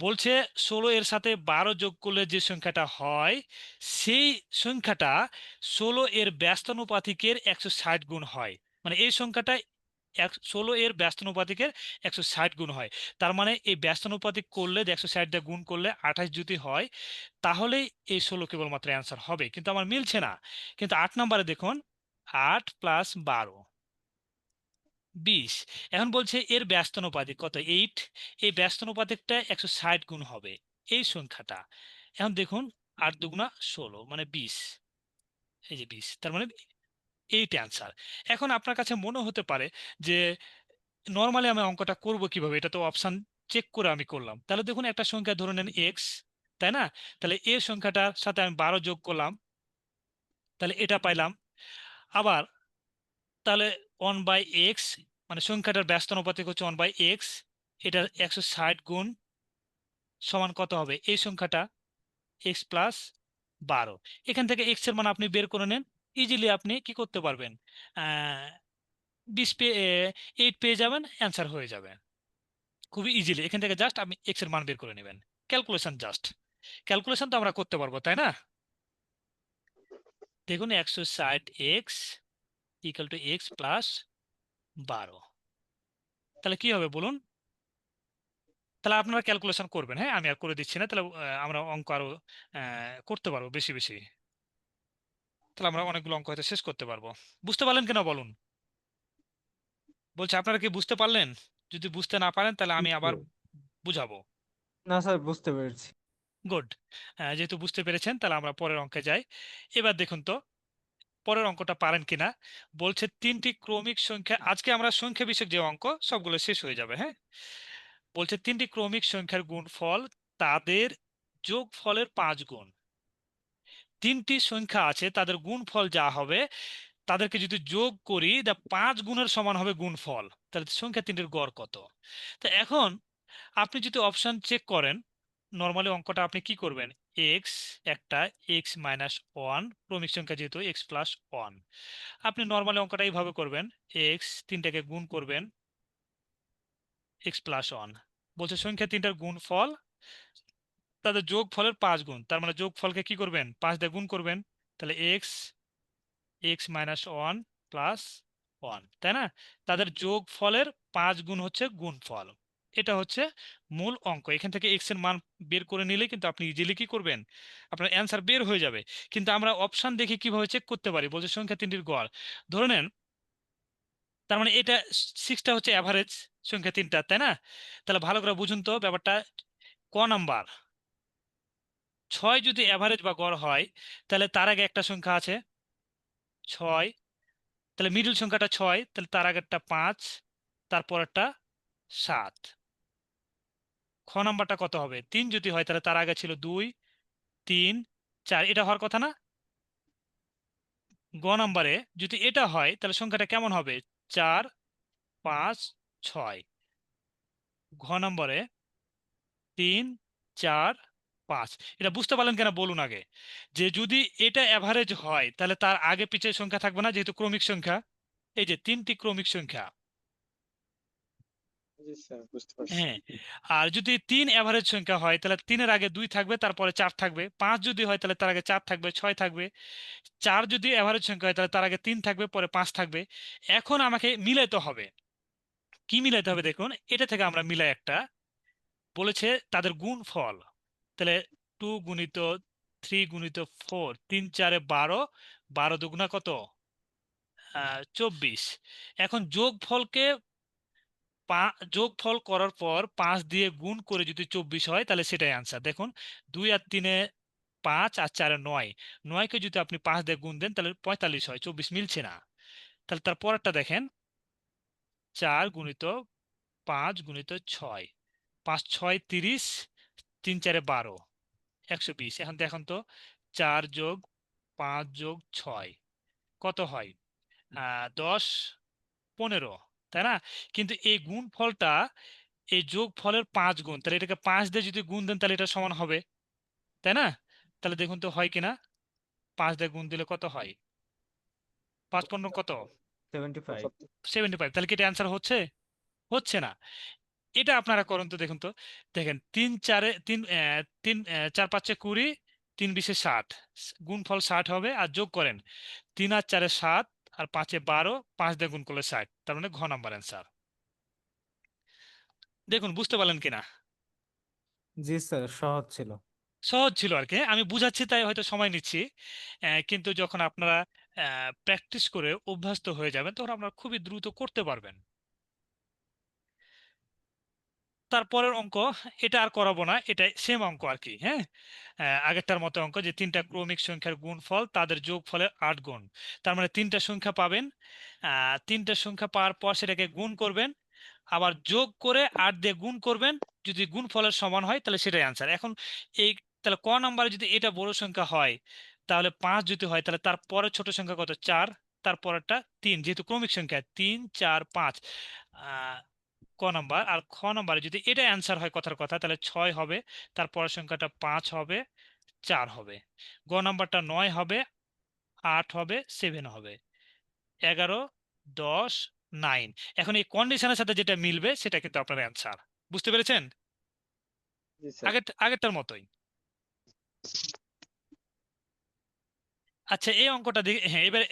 বলছে 16 এর সাথে 12 যোগ করলে যে সংখ্যাটা হয়, সেই সংখ্যাটা 16 এর ব্যস্তানুপাতিকের 160 গুণ হয়। মানে এই সংখ্যাটা 16 এর ব্যস্তানুপাতিকের 160 গুণ হয়। তার মানে এই ব্যস্তানুপাতিক করলে 160 দিয়ে গুণ করলে 28 যদি হয়, তাহলেই এই 16 কেবলমাত্র অ্যান্সার হবে। কিন্তু আমার মিলছে না। কিন্তু 8 নম্বরে দেখুন, 8 + 12 20। এখন বলছে এর ব্যস্তানুপাতিক কত? 8। এই ব্যস্তানুপাতিকটা 160 গুণ হবে এই সংখ্যাটা। এখন দেখুন 8 দুগুণা 16 মানে 20। এই যে 20, তার মানে এইটা অ্যান্সার। এখন আপনার কাছে মনে হতে পারে যে নর্মালি আমি অঙ্কটা করব কিভাবে, এটা তো অপশন চেক করে আমি করলাম। তাহলে দেখুন একটা সংখ্যা ধরে নেন এক্স, তাই না? তাহলে এই সংখ্যাটার সাথে আমি 12 যোগ করলাম, তাহলে এটা পাইলাম। আবার তাহলে 1/x, মানে সংখ্যাটার ব্যস্তানুপাতিক হচ্ছে 1/x, এটা 160 গুণ সমান কত হবে এই সংখ্যাটা? x + 12। এখান থেকে x এর মান আপনি বের করে নেন, ইজিলি আপনি কি করতে পারবেন, 20 8 পেয়ে যাবেন, অ্যান্সার হয়ে যাবে খুবই ইজিলি। এখান থেকে জাস্ট আপনি x এর মান বের করে নেবেন। ক্যালকুলেশন, জাস্ট ক্যালকুলেশন তো আমরা করতে পারবো, তাই না? দেখুন 160x = x + 12, তাহলে কি হবে বলুন? তাহলে আপনারা ক্যালকুলেশন করবেন, হ্যাঁ, আমি আর করে দিচ্ছি না। তাহলে আমরা অঙ্ক আরো করতে পারবো বেশি বেশি। তাহলে আমরা অনেকগুলো অঙ্ক হয়তো শেষ করতে পারবো। বুঝতে পারলেন কিনা বলুন? বলছে আপনারা কি বুঝতে পারলেন? যদি বুঝতে না পারেন তাহলে আমি আবার বুঝাবো। না স্যার, বুঝতে পেরেছি। গুড। যেহেতু বুঝতে পেরেছেন তাহলে আমরা পরের অঙ্কে যাই। এবার দেখুন তো পরের অঙ্কটা পারেন কিনা। বলছে 3টি ক্রমিক সংখ্যা, আজকে আমরা সংখ্যা বিষয়ক যে অঙ্ক সবগুলো শেষ হয়ে যাবে, হ্যাঁ। বলছে 3টি ক্রমিক সংখ্যার গুণফল তাদের যোগফলের 5 গুণ। 3টি সংখ্যা আছে, তাদের গুণফল যা হবে, তাদেরকে যদি যোগ করি 5 গুণের সমান হবে গুণফল, তাহলে সংখ্যা 3টির গড় কত? তো এখন আপনি যদি অপশন চেক করেন, নর্মালি অঙ্কটা আপনি কি করবেন, এক্স একটা, x-1, ক্রমিক সংখ্যা যেহেতু x + 1, আপনি নর্মালি অঙ্কটা এইভাবে করবেন, এক্স 3টাকে গুণ করবেন x + 1। বলছে সংখ্যা 3টার গুণফল তাদের যোগফলের 5 গুণ, তার মানে যোগফলকে কি করবেন, 5 দিয়ে গুণ করবেন, তাহলে x-1 + 1, তাই না? তাদের যোগফলের 5 গুণ হচ্ছে গুণফল। এটা হচ্ছে মূল অঙ্ক। এখান থেকে x এর মান বের করে নিলে কিন্তু আপনি ইজিলি কি করবেন, আপনার অ্যান্সার বের হয়ে যাবে। কিন্তু আমরা অপশন দেখে কিভাবে চেক করতে পারি? বলছে সংখ্যা 3টির গড় ধরে নেন, তার মানে এটা 6টা হচ্ছে অ্যাভারেজ সংখ্যা 3টা, তাই না? তাহলে ভালো করে বুঝুন তো ব্যাপারটা। ক নাম্বার, 6 যদি অ্যাভারেজ বা গড় হয়, তাহলে তার আগে একটা সংখ্যা আছে 6, তাহলে মিডল সংখ্যাটা 6, তাহলে তার আগেরটা 5, তারপরেরটা 7। খ নাম্বারটা কত হবে? 3 যদি হয় তাহলে তার আগে ছিল 2, 3, 4, এটা হওয়ার কথা না? গ নাম্বারে যদি এটা হয় তাহলে সংখ্যাটা কেমন হবে? 4, 5, 6। ঘ নম্বরে 3, 4, 5। এটা বুঝতে পারলেন কিনা বলুন আগে। যে যদি এটা অ্যাভারেজ হয় তাহলে তার আগে পিছের সংখ্যা থাকবে না, যেহেতু ক্রমিক সংখ্যা। এই যে 3টি ক্রমিক সংখ্যা। জি স্যার, বুঝতে পারছি। হ্যাঁ, আর যদি 3 অ্যাভারেজ সংখ্যা হয় তাহলে 3-এর আগে 2 থাকবে, তারপরে 4 থাকবে। 5 যদি হয় তাহলে তার আগে 4 থাকবে, 6 থাকবে। 4 যদি অ্যাভারেজ সংখ্যা হয় তাহলে তার আগে 3 থাকবে, পরে 5 থাকবে। এখন আমাকে মিলাইতে হবে। কি মিলাইতে হবে দেখুন, এটা থেকে আমরা মিলাই একটা বলেছে তাদের গুণফল। তাহলে 2 গুণিত 3 গুণিত 4, 3 4 12, 12 দুগুণা কত? 24। এখন যোগফল করার পর 5 দিয়ে গুণ করে যদি 24 হয় তাহলে সেটাই আনসার। দেখুন 2 আর 3-এ 5 আর 4-এ 9, 9কে যদি আপনি 5 দিয়ে গুণ দেন তাহলে 45 হয়, 24 মিলছে না। তাহলে তার পরেরটা দেখেন, 4 গুণিত 5 গুণিত 6, 5 6 30, 3 4-এ 12, 120। এখন দেখুন তো 4 যোগ 5 যোগ 6 কত হয়? 10, 15, তাই না? কিন্তু এই গুণফলটা এই যোগ ফলের 5 গুণ, তাহলে এটাকে 5 দিয়ে যদি গুণ দেন তাহলে এটা সমান হবে, তাই না? তাহলে দেখুন তো হয় কিনা। 5 দিয়ে গুণ দিলে কত হয়? 5 15 কত? 75। 75। তাহলে কি এটা অ্যান্সার হচ্ছে? হচ্ছে না। এটা আপনারা করুন তো, দেখুন তো। দেখেন 3 4 3 3 4 5 20, 3 20 60, গুণফল 60 হবে। আর যোগ করেন 3 আর 4 7, আর 5 12, 5 দিয়ে গুণ করলে 60। তার মানে ঘ নাম্বার অ্যান্সার। দেখুন বুঝতে পারলেন কিনা? জি স্যার, সহজ ছিল। সহজ ছিল আর কি। আমি বুঝাচ্ছি তাই হয়তো সময় নিচ্ছি, কিন্তু যখন আপনারা প্র্যাকটিস করে অভ্যস্ত হয়ে যাবেন তখন আপনারা খুবই দ্রুত করতে পারবেন। তারপরের অঙ্ক, এটা আর করাবো না, এটা সেম অঙ্ক আর কি। হ্যাঁ, আগেরটার মতো অঙ্ক, যে 3টা ক্রমিক সংখ্যার গুণফল তাদের যোগফলের 8 গুণ। তার মানে 3টা সংখ্যা পাবেন, 3টা সংখ্যা পাওয়ার পর সেটাকে গুণ করবেন, আবার যোগ করে 8 দিয়ে গুণ করবেন। যদি গুণফলের সমান হয় তাহলে সেটাই আনসার। এখন এই, তাহলে ক নাম্বারে যদি এটা বড় সংখ্যা হয় তাহলে 5 যদি হয় তাহলে তার পরের ছোট সংখ্যা কত? 4, তারপরেরটা 3, যেহেতু ক্রমিক সংখ্যা 3 4 5। ক নাম্বার। আর খ নাম্বারে যদি এটা অ্যান্সার হয় কথার কথা তাহলে 6 হবে, তারপরের সংখ্যাটা 5 হবে, 4 হবে। গ নাম্বারটা 9 হবে, 8 হবে, 7 হবে, 11, 10, 9। এখন এই কন্ডিশনের সাথে যেটা মিলবে সেটা কিন্তু আপনার অ্যান্সার। বুঝতে পেরেছেন? জি স্যার। আগেরটার মতোই। আচ্ছা, এই অঙ্কটা দেখে, হ্যাঁ, এবার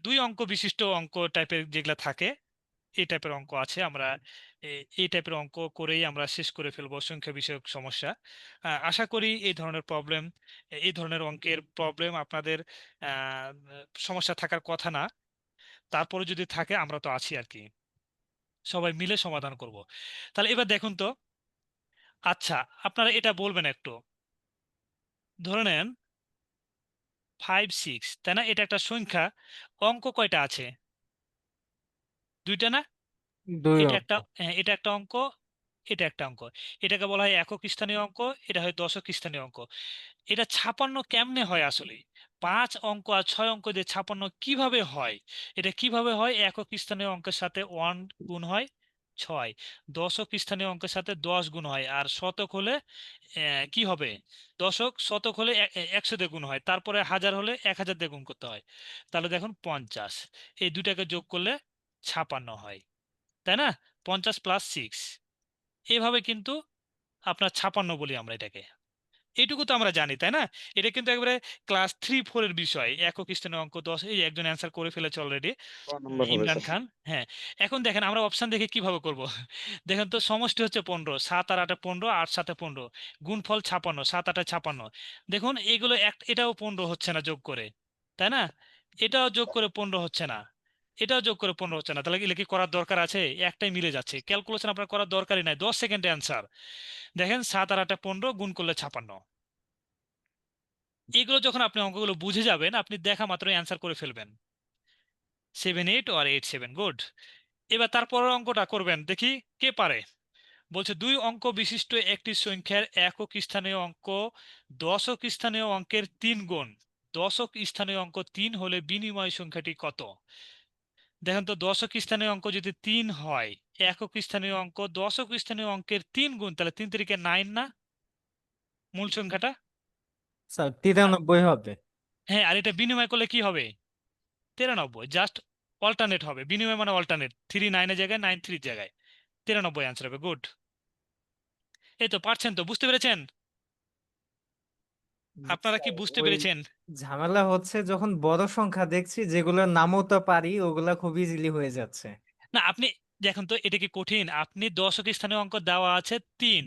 2 অঙ্ক বিশিষ্ট অঙ্ক টাইপের যেগুলা থাকে, এই টাইপের অঙ্ক আছে। আমরা এই টাইপের অঙ্ক করেই আমরা শেষ করে ফেলবো সংখ্যা বিষয়ক সমস্যা। আশা করি এই ধরনের প্রবলেম, এই ধরনের অঙ্কের প্রবলেম আপনাদের আহ, সমস্যা থাকার কথা না। তারপরে যদি থাকে আমরা তো আছি আর কি, সবাই মিলে সমাধান করব। তাহলে এবার দেখুন তো। আচ্ছা, আপনারা এটা বলবেন একটু। ধরে নেন 5 6, তাই না? এটা একটা সংখ্যা। অঙ্ক কয়টা আছে? 2টা না? 2 এটা অঙ্ক। একটা, হ্যাঁ, এটা একটা অঙ্ক, এটা একটা অঙ্ক। এটাকে বলা হয় একক স্থানীয় অঙ্ক, এটা হয় দশক স্থানীয় অঙ্ক। এটা 56 কেমনে হয় আসলে? 5 অঙ্ক আর 6 অঙ্ক দিয়ে 56 কিভাবে হয়? এটা কিভাবে হয়? একক স্থানীয় অঙ্কের সাথে 1 গুণ হয় 6, দশক স্থানীয় অঙ্কের সাথে 10 গুণ হয়, আর শতক হলে কি হবে? দশক শতক হলে 100 দিয়ে গুণ হয়, তারপরে হাজার হলে 1000 দিয়ে গুণ করতে হয়। তাহলে দেখুন 50, এই দুটাকে যোগ করলে 56 হয়, তাই না? 50 + 6, এভাবে কিন্তু আপনার 56 বলি আমরা এটাকে। এইটুকু তো আমরা জানি, তাই না? এটা কিন্তু একবারে ক্লাস 3 4 এর বিষয়। একক স্থানীয় অঙ্ক 10, এই একজন অ্যান্সার করে ফেলেছে অলরেডি, ক নাম্বার হবে ইমরান স্যার? খান। হ্যাঁ, এখন দেখেন আমরা অপশন দেখে কিভাবে করব। দেখেন তো, সমষ্টি হচ্ছে 15, 7 আর 8 15, 8 7 15, গুণফল 56, 7 8 56। দেখুন এগুলো এটাও 15 হচ্ছে না যোগ করে, তাই না? এটাও যোগ করে 15 হচ্ছে না, এটাও যোগ করে 15 হচ্ছে না। তাহলে এগুলো কি করার দরকার আছে? একটাই মিলে যাচ্ছে। ক্যালকুলেশন আপনার করার দরকারই নাই, 10 সেকেন্ডে অ্যান্সার। দেখেন 7 আর 8 15, গুণ করলে 56। এগুলো যখন আপনি অঙ্কগুলো বুঝে যাবেন আপনি দেখা মাত্রই অ্যান্সার করে ফেলবেন। 7 8 or 8 7, গুড। এবার তারপরের অঙ্কটা করবেন, দেখি কে পারে। বলছে দুই অঙ্ক বিশিষ্ট একটি সংখ্যার একক স্থানীয় অঙ্ক দশক স্থানীয় অঙ্কের 3 গুণ। দশক স্থানীয় অঙ্ক 3 হলে বিনিময় সংখ্যাটি কত? দেখেন তো, দশক স্থানীয় অঙ্ক যদি 3 হয়, একক স্থানীয় অঙ্ক দশক স্থানীয় অঙ্কের 3 গুণ, তাহলে 3 3 9 না মূল সংখ্যাটা? স্যার আর 93 হবে। হ্যাঁ, আর এটা বিনিময় করলে কি হবে? 93। জাস্ট অল্টারনেট হবে, বিনিময় মানে অল্টারনেট, 3 9 এর জায়গায় 9 3 জায়গায় 93 অ্যান্সার হবে। গুড। এই তো পারছেন, তো বুঝতে পেরেছেন? আপনারা কি স্যার বুঝতে ওই পেরেছেন? ঝামেলা হচ্ছে যখন বড় সংখ্যা দেখছি যেগুলোর নামও তো পারি ওগুলা খুব ইজিলি হয়ে যাচ্ছে। না, আপনি দেখুন তো, এটা কি কঠিন? আপনি দশক স্থানীয় অঙ্ক দেওয়া আছে 3,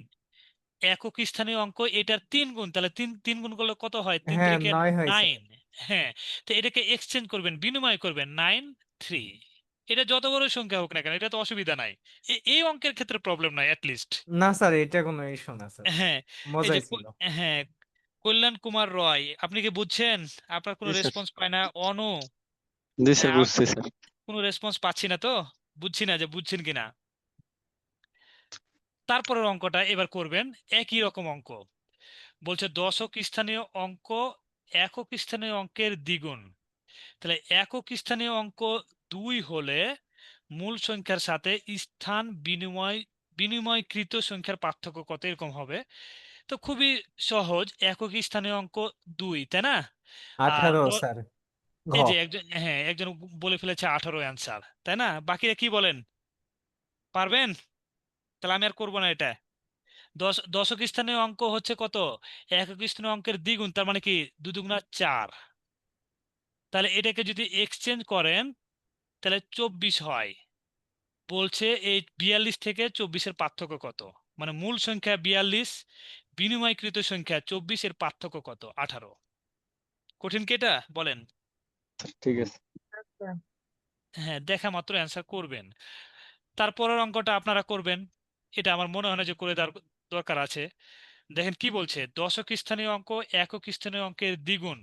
একক স্থানীয় অঙ্ক এটার 3 গুণ, তাহলে 3 3 গুণ করলে কত হয়? 3 হ্যাঁ, তিরিকে 9 হয় স্যার। 9। হ্যাঁ, তো এটাকে এক্সচেঞ্জ করবেন, বিনিময় করবেন 9 3। এটা যত বড় সংখ্যা হোক না কেন, এটা তো অসুবিধা নাই। এই অঙ্কের ক্ষেত্রে প্রবলেম নাই অ্যাটলিস্ট। না স্যার, এটা কোনো ইস্যু না স্যার, হ্যাঁ, এই যে মজাই ছিল। হ্যাঁ, কল্যাণ কুমার রয়, আপনি কি বুঝছেন? আপনার কোনো জি স্যার। রেসপন্স পায় না। অনু, জি স্যার, হ্যাঁ, বুঝছি স্যার। কোনো রেসপন্স পাচ্ছি না, তো বুঝছি না যে বুঝছেন কিনা। তারপরের অঙ্কটা এবার করবেন, একই রকম অঙ্ক। বলছে দশক স্থানীয় অঙ্ক একক স্থানীয় অঙ্কের দ্বিগুণ। তাহলে একক স্থানীয় অঙ্ক 2 হলে মূল সংখ্যার সাথে স্থান বিনিময়কৃত সংখ্যার পার্থক্য কত, এরকম হবে। তো খুবই সহজ, একক স্থানীয় অঙ্ক 2, তাই না? আর 18 স্যার, ঘ। এই যে একজন, হ্যাঁ, একজন বলে ফেলেছে 18 অ্যান্সার, তাই না? বাকিরা কি বলেন, পারবেন? তাহলে আমি আর করবো না এটা। দশক স্থানীয় অঙ্ক হচ্ছে কত? একক স্থানীয় অঙ্কের দ্বিগুণ, তার মানে কি 2 দুগুণা 4। তাহলে এটাকে যদি এক্সচেঞ্জ করেন তাহলে 24 হয়। বলছে এই 42 থেকে 24-এর পার্থক্য কত? মানে মূল সংখ্যা 42, বিনিময়কৃত সংখ্যা 24, এর পার্থক্য কত? 18। কঠিন কি এটা, বলেন? ঠিক আছে। আচ্ছা। হ্যাঁ, দেখা মাত্র অ্যান্সার করবেন। তারপরের অঙ্কটা আপনারা করবেন, এটা আমার মনে হয় না যে করে দেওয়ার দরকার আছে। দেখেন কি বলছে, দশক স্থানীয় অঙ্ক একক স্থানীয় অঙ্কের দ্বিগুণ।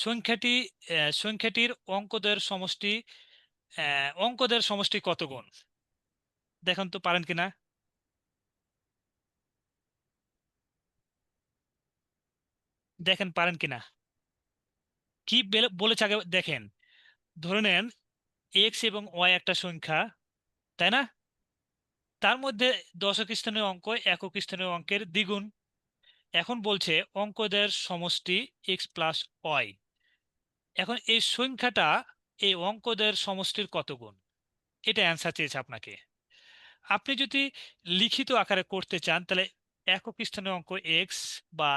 সংখ্যাটি সংখ্যাটির অঙ্কদের সমষ্টি কত গুণ? দেখেন তো পারেন কিনা। দেখেন পারেন কিনা, কি বলেছে আগে দেখেন। ধরে নেন এক্স এবং ওয়াই একটা সংখ্যা, তাই না? তার মধ্যে দশক স্থানীয় অঙ্ক একক স্থানীয় অঙ্কের দ্বিগুণ। এখন বলছে অঙ্কদের সমষ্টি এক্স প্লাস ওয়াই। এখন এই সংখ্যাটা এই অঙ্কদের সমষ্টির কত গুণ, এটা অ্যান্সার চেয়েছে আপনাকে। আপনি যদি লিখিত আকারে করতে চান তাহলে একক স্থানীয় অঙ্ক এক্স বা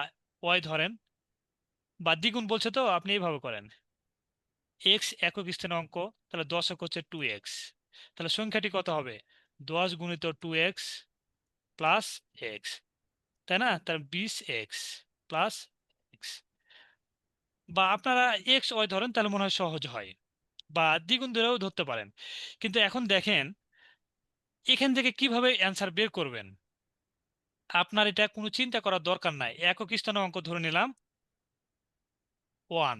ওয়াই ধরেন, বা দ্বিগুণ বলছে তো আপনি এইভাবে করেন, এক্স একক স্থানীয় অঙ্ক, তাহলে দশক হচ্ছে 2x। তাহলে সংখ্যাটি কত হবে? 10 গুণিত 2x প্লাস এক্স, তাই না? তার 20x প্লাস এক্স। বা আপনারা এক্স ওয়াই ধরেন, তাহলে মনে হয় সহজ হয়, বা দ্বিগুণ ধরেও ধরতে পারেন। কিন্তু এখন দেখেন এখান থেকে কিভাবে অ্যান্সার বের করবেন। আপনার এটা কোনো চিন্তা করার দরকার নাই, একক স্থানীয় অঙ্ক ধরে নিলাম 1,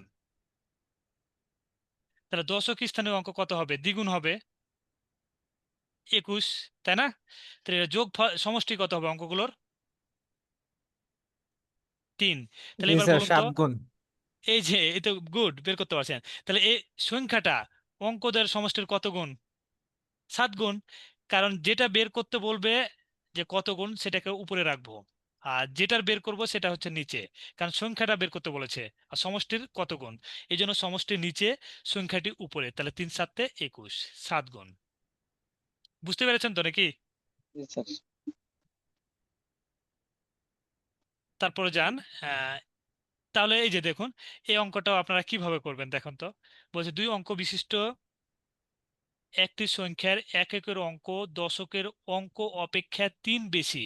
তাহলে দশক স্থানীয় অঙ্ক কত হবে? দ্বিগুণ হবে 21, তাই না? তাহলে এটা সমষ্টি কত হবে অঙ্কগুলোর? 3। তাহলে জি এবার স্যার, বলুন তো, 7 গুণ। এই যে এই তো গুড, বের করতে পারছেন। তাহলে এই সংখ্যাটা অঙ্কদের সমষ্টির কত গুণ? 7 গুণ। কারণ যেটা বের করতে বলবে যে কত গুণ, সেটাকে উপরে রাখবো, আর যেটার বের করব সেটা হচ্ছে নিচে। কারণ সংখ্যাটা বের করতে বলেছে আর সমষ্টির কত গুণ, এই জন্য সমষ্টির নিচে, সংখ্যাটি উপরে। তাহলে 3 7 21, 7 গুণ। বুঝতে পেরেছেন তো নাকি? জি স্যার। তারপরে যান, তাহলে এই যে দেখুন, এই অঙ্কটাও আপনারা কিভাবে করবেন দেখুন তো। বলছে দুই অঙ্ক বিশিষ্ট একটি সংখ্যার এককের অঙ্ক দশকের অঙ্ক অপেক্ষা 3 বেশি।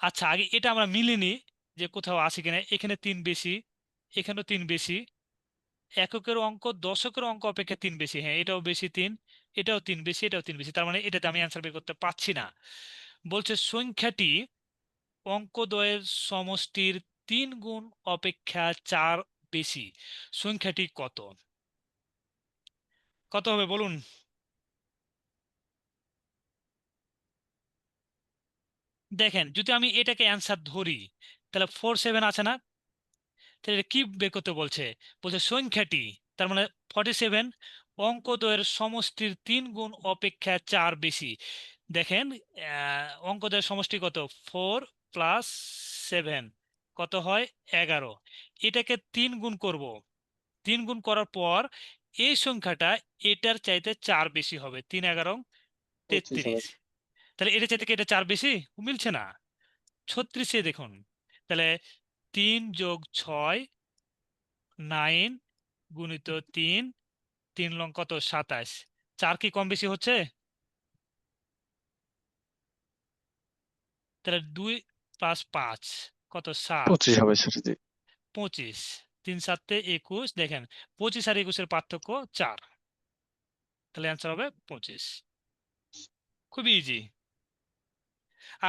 আচ্ছা, আগে এটা আমরা মিলিনি যে কোথাও আছে কিনা। এখানে 3 বেশি, এখানেও 3 বেশি। এককের অঙ্ক দশকের অঙ্ক অপেক্ষা 3 বেশি, হ্যাঁ এটাও বেশি 3, এটাও 3 বেশি, এটাও 3 বেশি। তার মানে এটাতে আমি অ্যান্সার বের করতে পারছি না। বলছে সংখ্যাটি অঙ্কদ্বয়ের সমষ্টির 3 গুণ অপেক্ষা 4 বেশি, সংখ্যাটি কত? কত হবে বলুন? দেখেন যদি আমি এটাকে অ্যান্সার ধরি তাহলে 47 আছে না? তাহলে এটা কি বের করতে বলছে? বলছে সংখ্যাটি, তার মানে 47 অঙ্কদ্বয়ের সমষ্টির 3 গুণ অপেক্ষা 4 বেশি। দেখেন অঙ্কদ্বয়ের সমষ্টি কত? 4 প্লাস 7 কত হয়? 11। এটাকে 3 গুণ করব, 3 গুণ করার পর এই সংখ্যাটা এটার চাইতে 4 বেশি হবে। 3 11 25 হবে 33। তাহলে এটা চাইতে কি এটা 4 বেশি? মিলছে না। 36-এ দেখুন, তাহলে 3 যোগ 6 9 গুণিত 3, 3 লং কত? 27। 4 কি কম বেশি হচ্ছে? তাহলে 2 প্লাস 5 কত? 7। 25 হবে স্যার, জি। 25, 3 7 21। দেখেন 25 আর 21-এর পার্থক্য 4, তাহলে অ্যান্সার হবে 25। খুবই ইজি।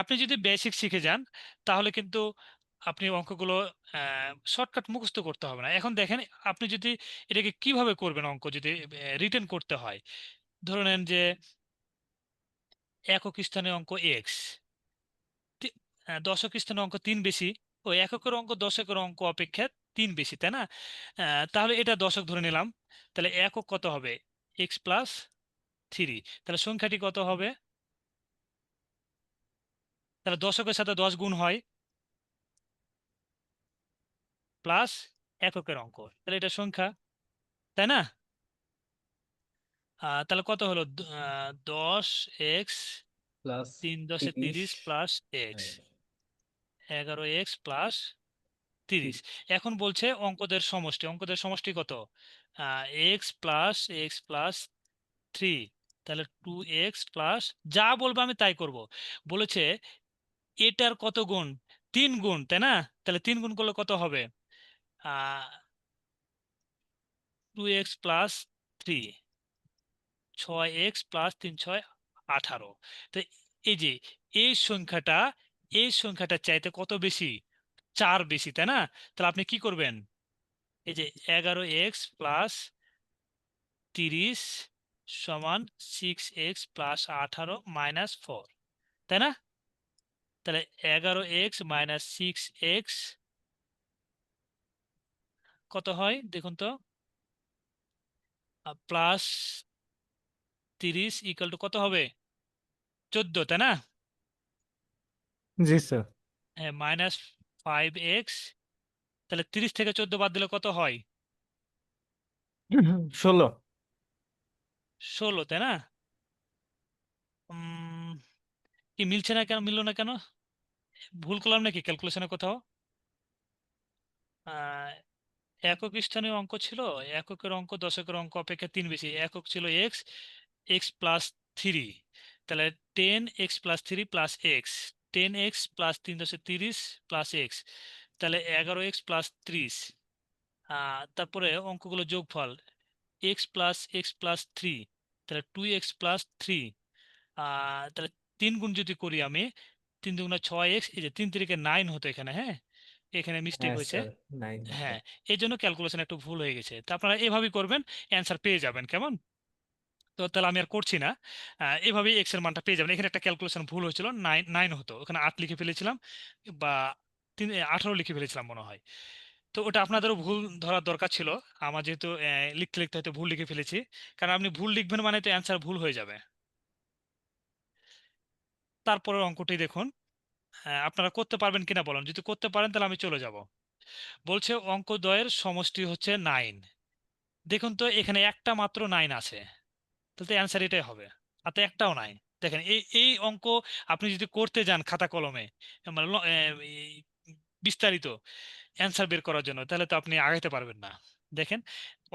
আপনি যদি বেসিক শিখে যান তাহলে কিন্তু আপনি অঙ্কগুলো শর্টকাট মুখস্থ করতে হবে না। এখন দেখেন আপনি যদি এটাকে কিভাবে করবেন, অঙ্ক যদি রিটেন করতে হয়, ধরে নেন যে একক স্থানে অঙ্ক এক্স, দশক স্থানে অঙ্ক 3 বেশি, ও এককের অঙ্ক দশকের অঙ্ক অপেক্ষা 3 বেশি, তাই না? তাহলে এটা দশক ধরে নিলাম, তাহলে একক কত হবে? X plus 3। তাহলে সংখ্যাটি কত হবে? তাহলে দশকের সাথে 10 গুণ হয় প্লাস এককের অঙ্ক, তাহলে এটা সংখ্যা, তাই না? তাহলে কত হলো? 10 x, plus 3 10 30 30 plus x, 11 x plus 30। এখন বলছে অঙ্কদের সমষ্টি, অঙ্কদের সমষ্টি কত? এক্স প্লাস 3, তাহলে 2x প্লাস, যা বলবো আমি তাই করব। বলেছে এটার কত গুণ? 3 গুণ, তাই না? তাহলে 3 গুণ করলে কত হবে? 2x plus 3, 6x plus 3 6 18। তো এই যে এই সংখ্যাটা, এই সংখ্যাটা চাইতে কত বেশি? 4 বেশি, তাই না? তাহলে আপনি কি করবেন? এই যে 11x প্লাস 30 সমান 6x প্লাস 18 মাইনাস 4, তাই না? তাহলে 11x মাইনাস 6x কত হয় দেখুন তো? প্লাস 30 ইকুয়াল টু কত হবে? 14, তাই না? জি স্যার। হ্যাঁ, মাইনাস 5x, তাহলে 30 থেকে 14 বাদ দিলে কত হয়? 16। 16, তাই না? উম, কি মিলছে না কেন? মিললো না কেন? ভুল করলাম নাকি ক্যালকুলেশনে কোথাও? আহ, একক স্থানীয় অঙ্ক ছিল, এককের অঙ্ক দশকের অঙ্ক অপেক্ষা 3 বেশি, একক ছিল এক্স, এক্স প্লাস 3, তাহলে 10x plus 3 plus x, 10x plus 3 10 30 plus x, তাহলে 11x প্লাস 30। তারপরে অঙ্কগুলো যোগফল x প্লাস 3, তাহলে 2x প্লাস 3। তাহলে 3 গুণ যদি করি আমি, 3 দুগুণে 6x, এই যে 3 3 9 হতো এখানে, হ্যাঁ এখানে মিস্টেক হ্যাঁ হয়েছে। স্যার, 9 হতো। হ্যাঁ, এই জন্য ক্যালকুলেশন একটু ভুল হয়ে গেছে। তো আপনারা এভাবেই করবেন, অ্যান্সার পেয়ে যাবেন। কেমন? তো তাহলে আমি আর করছি না, এভাবেই এক্স এর মানটা পেয়ে যাবেন। এখানে একটা ক্যালকুলেশন ভুল হয়েছিল, 9 9 হতো, ওখানে 8 লিখে ফেলেছিলাম, বা 18 লিখে ফেলেছিলাম মনে হয়। তো ওটা আপনাদেরও ভুল ধরার দরকার ছিল। আমার যেহেতু লিখতে লিখতে হয়তো ভুল লিখে ফেলেছি, কারণ আপনি ভুল লিখবেন মানে তো অ্যান্সার ভুল হয়ে যাবে। তারপরের অঙ্কটি দেখুন, আপনারা করতে পারবেন কিনা বলেন। যদি করতে পারেন তাহলে আমি চলে যাব। বলছে অঙ্কদ্বয়ের সমষ্টি হচ্ছে 9। দেখুন তো এখানে একটা মাত্র 9 আছে, তাহলে তো অ্যান্সার এটাই হবে। আর তো একটাও নাই। দেখেন এই এই অঙ্ক আপনি যদি করতে যান খাতা কলমে, মানে এই বিস্তারিত অ্যান্সার বের করার জন্য, তাহলে তো আপনি আগাইতে পারবেন না। দেখেন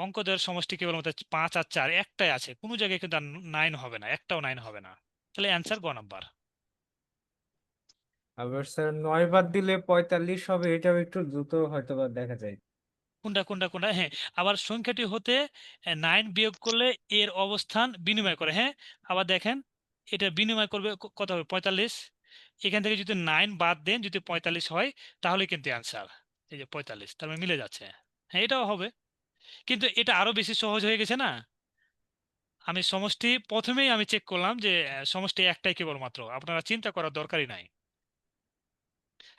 অঙ্কদের সমষ্টি কেবলমাত্র 5 আর 4 একটাই আছে, কোনো জায়গায় কিন্তু 9 হবে না, একটাও 9 হবে না। তাহলে অ্যান্সার গ নাম্বার। আবার স্যার 9 বাদ দিলে 45 হবে, এটাও একটু দ্রুত হয়তো বা দেখা যায়। কোনটা কোনটা কোনটা? হ্যাঁ, আবার সংখ্যাটি হতে 9 বিয়োগ করলে এর অবস্থান বিনিময় করে। হ্যাঁ, আবার দেখেন এটা বিনিময় করবে কত হবে? 45। এখান থেকে যদি 9 বাদ দেন, যদি 45 হয়, তাহলে কিন্তু অ্যান্সার এই যে 45, তার মানে মিলে যাচ্ছে। হ্যাঁ, এটাও হবে, কিন্তু এটা আরো বেশি সহজ হয়ে গেছে না? আমি সমষ্টি প্রথমেই আমি চেক করলাম যে সমষ্টি একটাই কেবলমাত্র, আপনারা চিন্তা করার দরকারই নাই।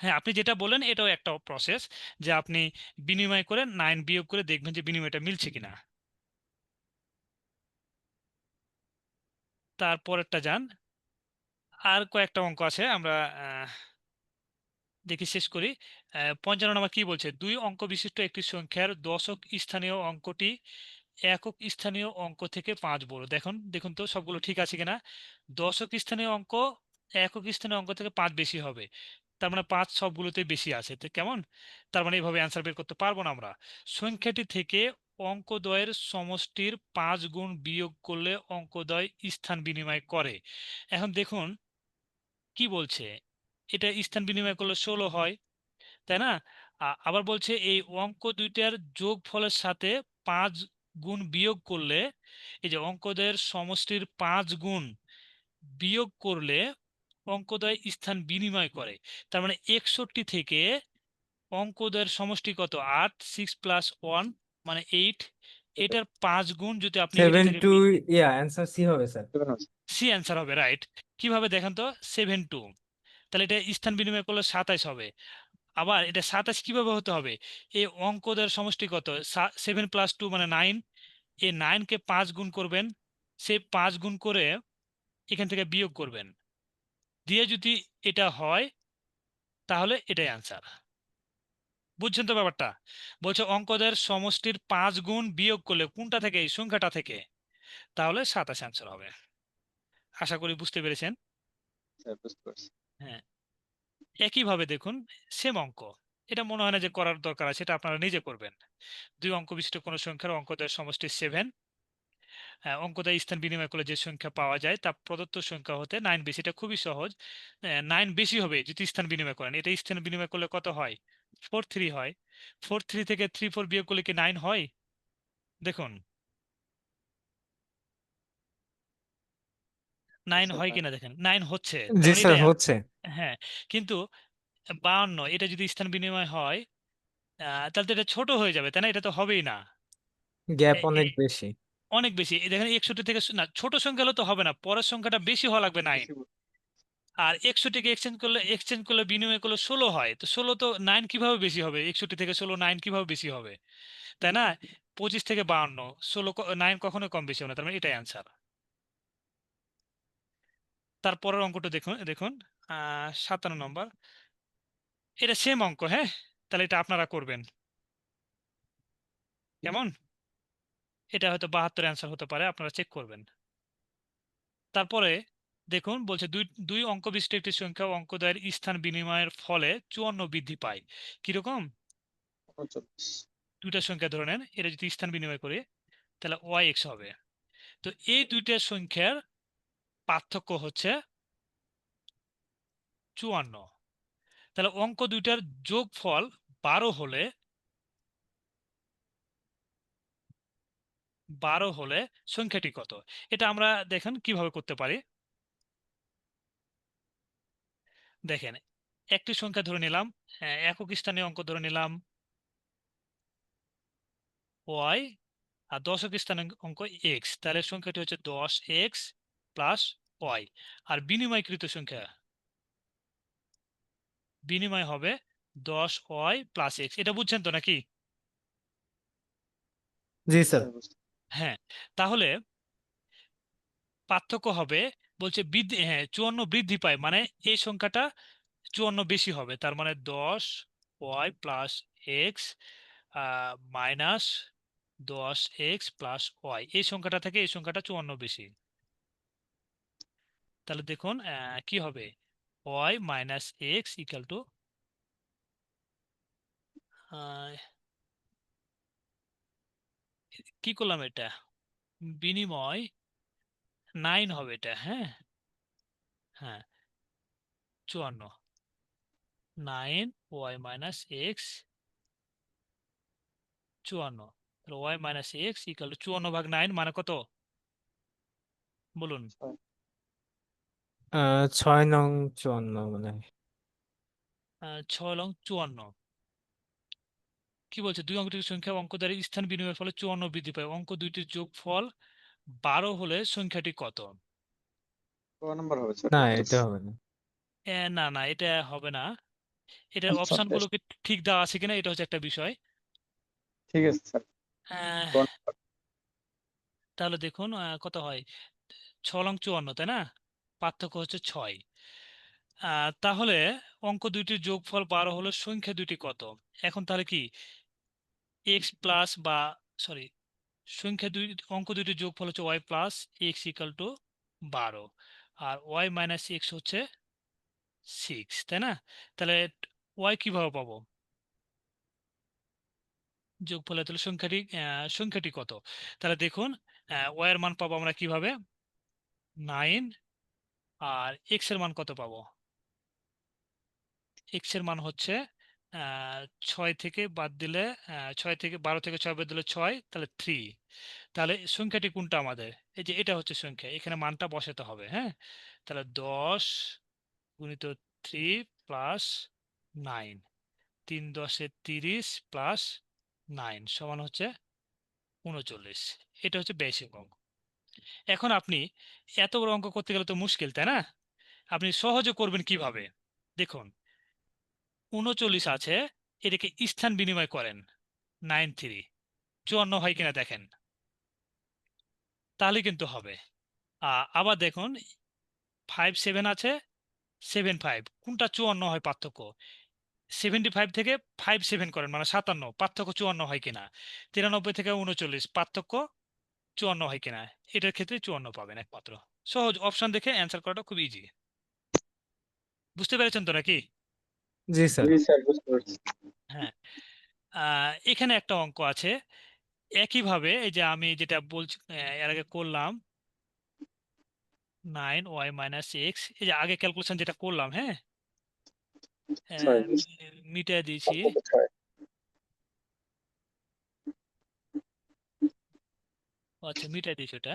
হ্যাঁ, আপনি যেটা বলেন এটাও একটা প্রসেস, যে আপনি বিনিময় করে 9 বিয়োগ করে দেখবেন যে বিনিময়টা মিলছে কিনা। তারপরেরটা যান, আর কয়েকটা অঙ্ক আছে, আমরা দেখি শেষ করি। 55 নম্বর কি বলছে, 2 অঙ্ক বিশিষ্ট একটি সংখ্যার দশক স্থানীয় অঙ্কটি একক স্থানীয় অঙ্ক থেকে 5 বড়। দেখুন দেখুন তো সবগুলো ঠিক আছে কিনা। দশক স্থানীয় অঙ্ক একক স্থানীয় অঙ্ক থেকে 5 বেশি হবে, তার মানে 5 সবগুলোতে বেশি আছে, তো কেমন? তার মানে এইভাবে অ্যান্সার বের করতে পারবো না আমরা। সংখ্যাটি থেকে অঙ্কদ্বয়ের সমষ্টির 5 গুণ বিয়োগ করলে অঙ্কদ্বয় স্থান বিনিময় করে। এখন দেখুন কি বলছে, এটা স্থান বিনিময় করলে 16 হয়, তাই না? আবার বলছে এই অঙ্ক দুইটার যোগফলের সাথে 5 গুণ বিয়োগ করলে, এই যে অঙ্কদের সমষ্টির 5 গুণ বিয়োগ করলে অঙ্কদ্বয় স্থান বিনিময় করে। তার মানে 61 থেকে অঙ্কদের সমষ্টি কত, 8, 6 প্লাস 1 মানে 8, এটার 5 গুণ যদি আপনি এটা 7 থেকে টু অ্যান্সার সি হবে স্যার। সি অ্যান্সার হবে, রাইট। কিভাবে দেখেন তো, 7 2, তাহলে এটা স্থান বিনিময় করলে 27 হবে। আবার এটা 27 কিভাবে হতে হবে, এই অঙ্কদের সমষ্টি কত, 7 প্লাস 2 মানে 9, এই 9 কে 5 গুণ করবেন, সেই 5 গুণ করে এখান থেকে বিয়োগ করবেন, দিয়ে যদি এটা হয় তাহলে এটাই অ্যান্সার। বুঝছেন তো ব্যাপারটা? বলছে অঙ্কদের সমষ্টির 5 গুণ বিয়োগ করলে কোনটা থেকে, এই সংখ্যাটা থেকে, তাহলে 27 অ্যান্সার হবে। আশা করি বুঝতে পেরেছেন। স্যার বুঝতে পারছি। হ্যাঁ, একইভাবে দেখুন সেম অঙ্ক, এটা মনে হয় না যে করার দরকার আছে, এটা আপনারা নিজে করবেন। 2 অঙ্ক বিশিষ্ট কোনো সংখ্যার অঙ্কদের সমষ্টি 7, অঙ্কটা স্থান বিনিময় করলে যে সংখ্যা পাওয়া যায় তা প্রদত্ত সংখ্যা হতে 9 বেশি। এটা খুবই সহজ, 9 বেশি হবে যদি স্থান বিনিময় করেন। এটা স্থান বিনিময় করলে কত হয়, 4 3 হয়। 4 3 থেকে 3 4 বিয়োগ করলে কি 9 হয়? দেখুন 9 স্যার হয় না। কিনা, দেখেন 9 হচ্ছে, তার জি মানে স্যার এটা হচ্ছে। হ্যাঁ। কিন্তু 52 এটা যদি স্থান বিনিময় হয়, তাহলে তো এটা ছোট হয়ে যাবে, তাই না? এটা তো হবেই না। গ্যাপ এ- অনেক এ- বেশি। অনেক বেশি। এই দেখেন 61 থেকে না, ছোট সংখ্যা হলে তো হবে না, পরের সংখ্যাটা বেশি হওয়া লাগবে 9। বেশি আর 61 কে এক্সচেঞ্জ করলে বিনিময় করলে 16 হয়, তো 16 তো 9 কিভাবে বেশি হবে, 61 থেকে 16 9 কিভাবে বেশি হবে, তাই না? 25 থেকে 52, 16 9 কখনো কম বেশি হবে না, তার মানে এটাই অ্যান্সার। তারপরের অঙ্কটা দেখুন দেখুন 57 নম্বর, এটা সেম অঙ্ক, হ্যাঁ, তাহলে এটা আপনারা করবেন কেমন। এটা হয়তো 72 অ্যান্সার হতে পারে, আপনারা চেক করবেন। তারপরে দেখুন বলছে দুই দুই অঙ্ক বিশিষ্ট একটি সংখ্যা অঙ্কদ্বয়ের স্থান বিনিময়ের ফলে 54 বৃদ্ধি পায়। কিরকম? 39। দুইটা সংখ্যা ধরে নেন, এটা যদি স্থান বিনিময় করে তাহলে ওয়াই এক্স হবে। তো এই দুইটা সংখ্যার পার্থক্য হচ্ছে 54। তাহলে অঙ্ক দুইটার যোগফল 12 হলে সংখ্যাটি কত? এটা আমরা দেখেন কিভাবে করতে পারি। দেখেন একটি সংখ্যা ধরে নিলাম, একক স্থানীয় অঙ্ক ধরে নিলাম ওয়াই, আর দশক স্থানীয় অঙ্ক এক্স, তাহলে সংখ্যাটি হচ্ছে 10x প্লাস ওয়াই। আর বিনিময়কৃত সংখ্যা বিনিময় হবে 10y প্লাস এক্স। এটা বুঝছেন তো নাকি? জি স্যার। স্যার বুঝতে হ্যাঁ, তাহলে পার্থক্য হবে, বলছে বৃদ্ধি, হ্যাঁ 54 বৃদ্ধি পায়, মানে এই সংখ্যাটা 54 বেশি হবে, তার মানে 10y plus X minus 10x plus Y, এই সংখ্যাটা থেকে এই সংখ্যাটা 54 বেশি। তাহলে দেখুন কি হবে, Y minus X equal to কি করলাম, এটা বিনিময় 9 হবে এটা, হ্যাঁ হ্যাঁ 54, 9y minus X 54, Y minus X equal to 54/9 মানে কত বলুন? পারি। 6 নং 54 মানে হয়। 6 লং 54। কি বলছে, দুই অঙ্কটির সংখ্যা অঙ্ক দ্বারা স্থান বিনিময়ের ফলে 54 বৃদ্ধি পায়, অঙ্ক দুইটির যোগফল 12 হলে সংখ্যাটি কত? ক নাম্বার হবে স্যার না উত্তর? এটা হবে না। না না, এটা হবে না। এটার আচ্ছা অপশনগুলো বেশ, কি ঠিক দেওয়া আছে কিনা, এটা হচ্ছে একটা বিষয়। ঠিক আছে স্যার। আহ, ক নাম্বার? তাহলে দেখুন কত হয়, 6 লং 54, তাই না? পার্থক্য হচ্ছে 6। তাহলে অঙ্ক দুইটির যোগফল 12 হলো সংখ্যা দুইটি কত? এখন তাহলে কি এক্স প্লাস বা সরি, সংখ্যা দুই অঙ্ক দুইটির যোগফল হচ্ছে Y plus X equal to 12, আর ওয়াই মাইনাস এক্স হচ্ছে 6, তাই না? তাহলে ওয়াই কিভাবে পাবো? যোগফলে তাহলে সংখ্যাটি কত? তাহলে দেখুন ওয়াই এর মান পাবো আমরা কিভাবে, 9, আর এক্স এর মান কত পাবো? এক্স এর মান হচ্ছে 6 থেকে বাদ দিলে 6 থেকে 12 থেকে 6 বাদ দিলে 6, তাহলে 3। তাহলে সংখ্যাটি কোনটা আমাদের? এই যে এটা হচ্ছে সংখ্যা, এখানে মানটা বসাতে হবে, হ্যাঁ। তাহলে 10 গুণিত 3 প্লাস 9, 3 10 30 প্লাস 9 সমান হচ্ছে 39। এটা হচ্ছে বেসিক অঙ্ক। এখন আপনি এত বড় অঙ্ক করতে গেলে তো মুশকিল, তাই না? আপনি সহজে করবেন কিভাবে? দেখুন 39 আছে, এটাকে স্থান বিনিময় করেন, 9 3 54 হয় কিনা দেখেন, তাহলে কিন্তু হবে। আবার দেখুন 5 7 আছে, 7 5 কোনটা 54 হয় পার্থক্য? 75 থেকে 5 7 করেন মানে 57, পার্থক্য 54 হয় কিনা? 93 থেকে 39 পার্থক্য 54 হয় কিনা? এটার ক্ষেত্রে 54 পাবেন একমাত্র। সহজ, অপশন দেখে অ্যান্সার করাটা খুব ইজি। বুঝতে পেরেছেন তো নাকি? জি স্যার। জি স্যার, বুঝতে পারছি। হ্যাঁ। এখানে একটা অঙ্ক আছে একইভাবে, এই যে আমি যেটা বলছি এর আগে করলাম 9y মাইনাস এক্স, এই যে আগে ক্যালকুলেশন যেটা করলাম, হ্যাঁ, ছয় বুঝ- মিটায় দিয়েছি। পার্থক্য ছয়। আচ্ছা মিটায় দিয়েছি ওটা।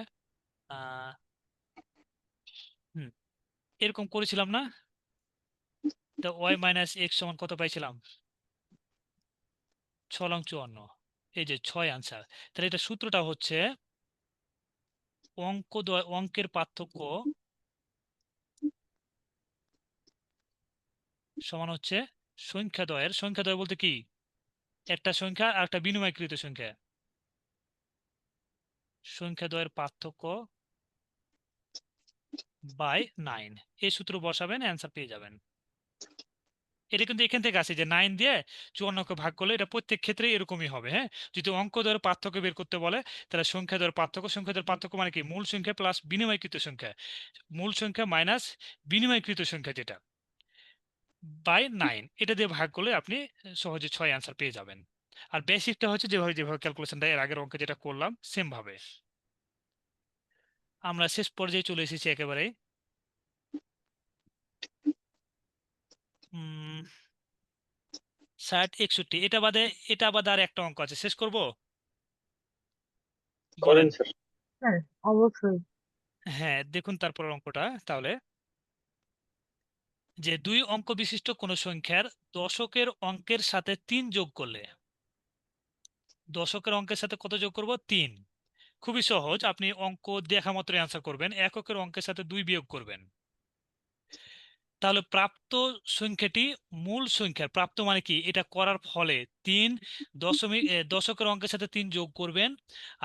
আহ, হুম, এরকম করেছিলাম না? তো ওয়াই মাইনাস এক্স সমান কত পাইছিলাম? 6 লং 54, এই যে 6 আনসার। তাহলে এটা সূত্রটা হচ্ছে অঙ্কের পার্থক্য সমান হচ্ছে সংখ্যাদ্বয় বলতে কি, একটা সংখ্যা আর একটা বিনিময়কৃত সংখ্যাদ্বয়ের পার্থক্য বাই 9। এই সূত্র বসাবেন, অ্যান্সার পেয়ে যাবেন। এটা কিন্তু এখান থেকে আসে যে 9 দিয়ে 54কে ভাগ করলে এটা প্রত্যেক ক্ষেত্রে এরকমই হবে, হ্যাঁ। যদি অঙ্ক দ্বয়ের পার্থক্য বের করতে বলে তাহলে সংখ্যাদ্বয়ের পার্থক্য মানে কি, মূল সংখ্যা প্লাস বিনিময়কৃত সংখ্যা, মূল সংখ্যা মাইনাস বিনিময়কৃত সংখ্যা যেটা, বাই 9, এটা দিয়ে ভাগ করলে আপনি সহজে 6 অ্যান্সার পেয়ে যাবেন। আর বেসিকটা হচ্ছে যেভাবে যেভাবে ক্যালকুলেশনটা এর আগের অঙ্কে যেটা করলাম সেম ভাবে। আমরা শেষ পর্যায়ে চলে এসেছি একেবারে। 60 61, এটা বাদে আর একটা অঙ্ক আছে, শেষ করব করেন বলেন? স্যার। হ্যাঁ, অবশ্যই। হ্যাঁ দেখুন তারপর অঙ্কটা তাহলে, যে 2 অঙ্ক বিশিষ্ট কোন সংখ্যার দশকের অঙ্কের সাথে 3 যোগ করলে, দশকের অঙ্কের সাথে কত যোগ করব? 3। খুবই সহজ, আপনি অঙ্ক দেখা মাত্র অ্যান্সার করবেন, এককের অঙ্কের সাথে 2 বিয়োগ করবেন, তাহলে প্রাপ্ত সংখ্যাটি মূল সংখ্যার, প্রাপ্ত মানে কি, এটা করার ফলে 3 দশকের অঙ্কের সাথে 3 যোগ করবেন,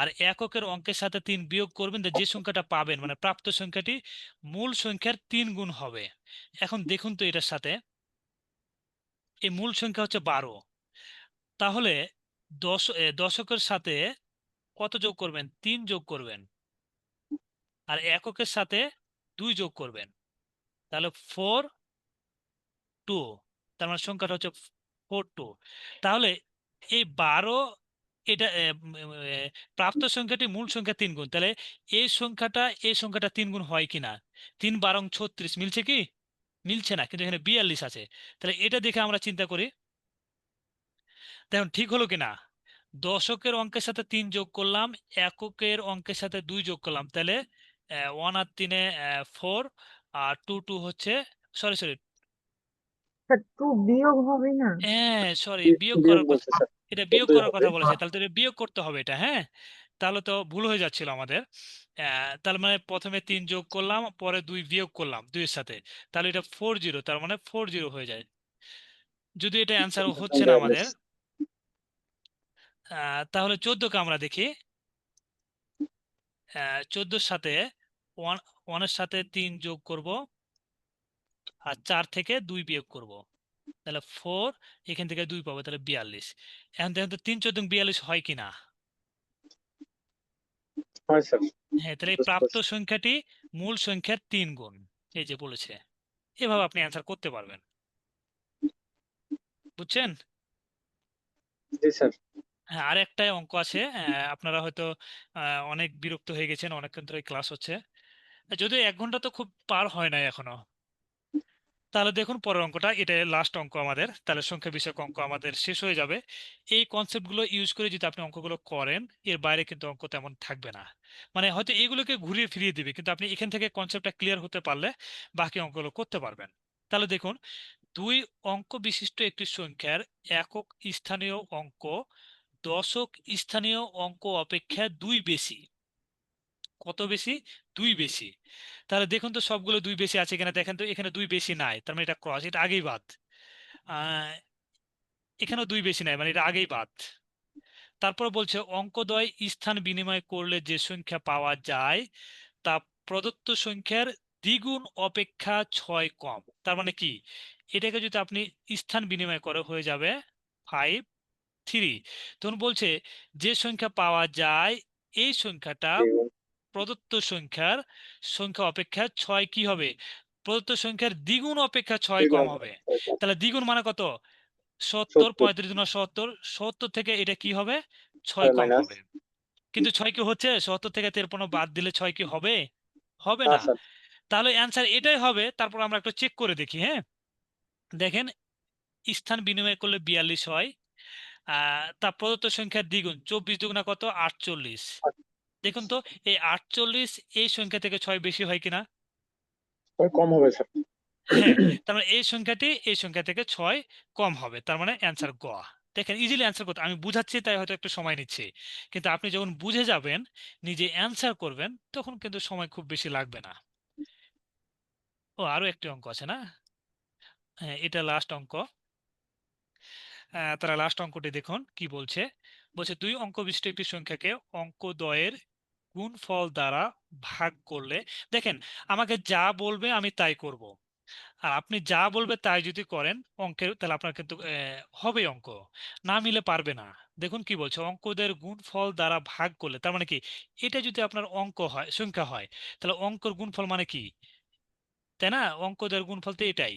আর এককের অঙ্কের সাথে 3 বিয়োগ করবেন, যে সংখ্যাটা পাবেন মানে প্রাপ্ত সংখ্যাটি মূল সংখ্যার 3 গুণ হবে। এখন দেখুন তো এটার সাথে, এই মূল সংখ্যা হচ্ছে 12, তাহলে দশকের সাথে কত যোগ করবেন? 3 যোগ করবেন, আর এককের সাথে 2 যোগ করবেন, তাহলে 4 2, তার মানে সংখ্যাটা হচ্ছে 42। তাহলে এই 12, এটা প্রাপ্ত সংখ্যাটি মূল সংখ্যা 3 গুণ, তাহলে এই সংখ্যাটা 3 গুণ হয় কিনা? 3 12 36 মিলছে কি? মিলছে না, কিন্তু এখানে 42 আছে। তাহলে এটা দেখে আমরা চিন্তা করি, দেখুন ঠিক হলো কিনা। দশকের অঙ্কের সাথে 3 যোগ করলাম, এককের অঙ্কের সাথে 2 যোগ করলাম, তাহলে 1 আর 3 4, আর 2 2 হচ্ছে, সরি সরি, স্যার, টু বিয়োগ হবে না? হ্যাঁ সরি, বিয়োগ বিয়োগ করার কথা, বলছে স্যার, এটা বিয়োগ 14 করার হবে। কথা বলেছে, তাহলে তো এটা বিয়োগ করতে হবে এটা, হ্যাঁ। তাহলে তো ভুল হয়ে যাচ্ছিল আমাদের। তার মানে প্রথমে 3 যোগ করলাম, পরে 2 বিয়োগ করলাম 2 এর সাথে, তাহলে এটা 40, তার মানে 40 হয়ে যায়। যদি এটা অ্যান্সার হচ্ছে না আমাদের, 42 তাহলে 14কে আমরা দেখি। 14 সাথে 1 এর সাথে 3 যোগ করব, আর 4 থেকে 2 বিয়োগ করব, তাহলে 4, এখান থেকে 2 পাবো, তাহলে 42। এখন দেখেন তো 3 14 42 হয় কিনা। হয় স্যার, হ্যাঁ, তাহলে এই বুঝতে প্রাপ্ত পারছি। সংখ্যাটি মূল সংখ্যার 3 গুণ, এই যে বলেছে। এভাবে আপনি অ্যান্সার করতে পারবেন, বুঝছেন? জি স্যার। হ্যাঁ, আর একটা অঙ্ক আছে, আপনারা হয়তো অনেক বিরক্ত হয়ে গেছেন, অনেকক্ষণ ধরে ক্লাস হচ্ছে, যদিও 1 ঘন্টা তো খুব পার হয় নাই এখনো। তাহলে দেখুন পরের অঙ্কটা, এটা লাস্ট অঙ্ক আমাদের, তাহলে সংখ্যা বিষয়ক অঙ্ক আমাদের শেষ হয়ে যাবে। এই কনসেপ্টগুলো ইউজ করে যদি আপনি অঙ্কগুলো করেন, এর বাইরে কিন্তু অঙ্ক তেমন থাকবে না। মানে হয়তো এগুলোকে ঘুরিয়ে ফিরিয়ে দিবে, কিন্তু আপনি এখান থেকে কনসেপ্টটা ক্লিয়ার হতে পারলে বাকি অঙ্কগুলো করতে পারবেন। তাহলে দেখুন, 2 অঙ্ক বিশিষ্ট একটি সংখ্যার একক স্থানীয় অঙ্ক দশক স্থানীয় অঙ্ক অপেক্ষা 2 বেশি। কত বেশি? 2 বেশি। তাহলে দেখুন তো সবগুলো 2 বেশি আছে কিনা, দেখেন তো এখানে 2 বেশি নাই, তার মানে এটা ক্রস, এটা আগেই বাদ। আহ এখানেও 2 বেশি নাই, মানে এটা আগেই বাদ। তারপর বলছে অঙ্কদ্বয় স্থান বিনিময় করলে যে সংখ্যা পাওয়া যায় তা প্রদত্ত সংখ্যার দ্বিগুণ অপেক্ষা 6 কম। তার মানে কি, এটাকে যদি আপনি স্থান বিনিময় করে হয়ে যাবে 5 3। তখন বলছে যে সংখ্যা পাওয়া যায় এই সংখ্যাটা দ্বিগুণ প্রদত্ত সংখ্যার সংখ্যা অপেক্ষা 6 কি হবে? প্রদত্ত সংখ্যার দ্বিগুণ অপেক্ষা 6 কম দ্বিগুণ হবে। তাহলে দ্বিগুণ মানে কত? 70, 70 35 গুণা 70, 70 থেকে এটা কি হবে? 6 6 কম মাইনাস। হবে। কিন্তু 6 কি হচ্ছে? 70 থেকে 53 বাদ দিলে 6 কি হবে? হবে না না। স্যার। তাহলে অ্যান্সার এটাই হবে। তারপর আমরা একটু চেক করে দেখি, হ্যাঁ? দেখেন, স্থান বিনিময় করলে 42 হয়। তা প্রদত্ত সংখ্যার দ্বিগুণ, 24 দুগুণা কত? 48। দেখুন তো এই 48 এই সংখ্যা থেকে 6 বেশি হয় কিনা। কম হবে স্যার। হ্যাঁ, তার মানে এই সংখ্যাটি এই সংখ্যা থেকে 6 কম হবে, তার মানে অ্যান্সার গ। দেখেন ইজিলি অ্যান্সার করতে আমি বুঝাচ্ছি, তাই হয়তো একটু সময় নিচ্ছে, কিন্তু আপনি যখন বুঝে যাবেন, নিজে অ্যান্সার করবেন, তখন কিন্তু সময় খুব বেশি লাগবে না। ও আরো একটি অঙ্ক আছে না? হ্যাঁ, এটা লাস্ট অঙ্ক। তারা লাস্ট অঙ্কটি দেখুন কি বলছে। বলছে 2 অঙ্ক বিশিষ্ট একটি সংখ্যাকে অঙ্কদ্বয়ের গুণফল দ্বারা ভাগ করলে, দেখেন আমাকে যা বলবে আমি তাই করব। আর আপনি যা বলবে তাই যদি করেন অঙ্কের, তাহলে আপনার কিন্তু হবে অঙ্ক, না মিলে পারবে না। দেখুন কি বলছে, অঙ্কদের গুণফল দ্বারা ভাগ করলে, তার মানে কি, এটা যদি আপনার অঙ্ক হয়, সংখ্যা হয়, তাহলে অঙ্কর গুণফল মানে কি, তাই না? অঙ্কদের গুণফল তো এটাই।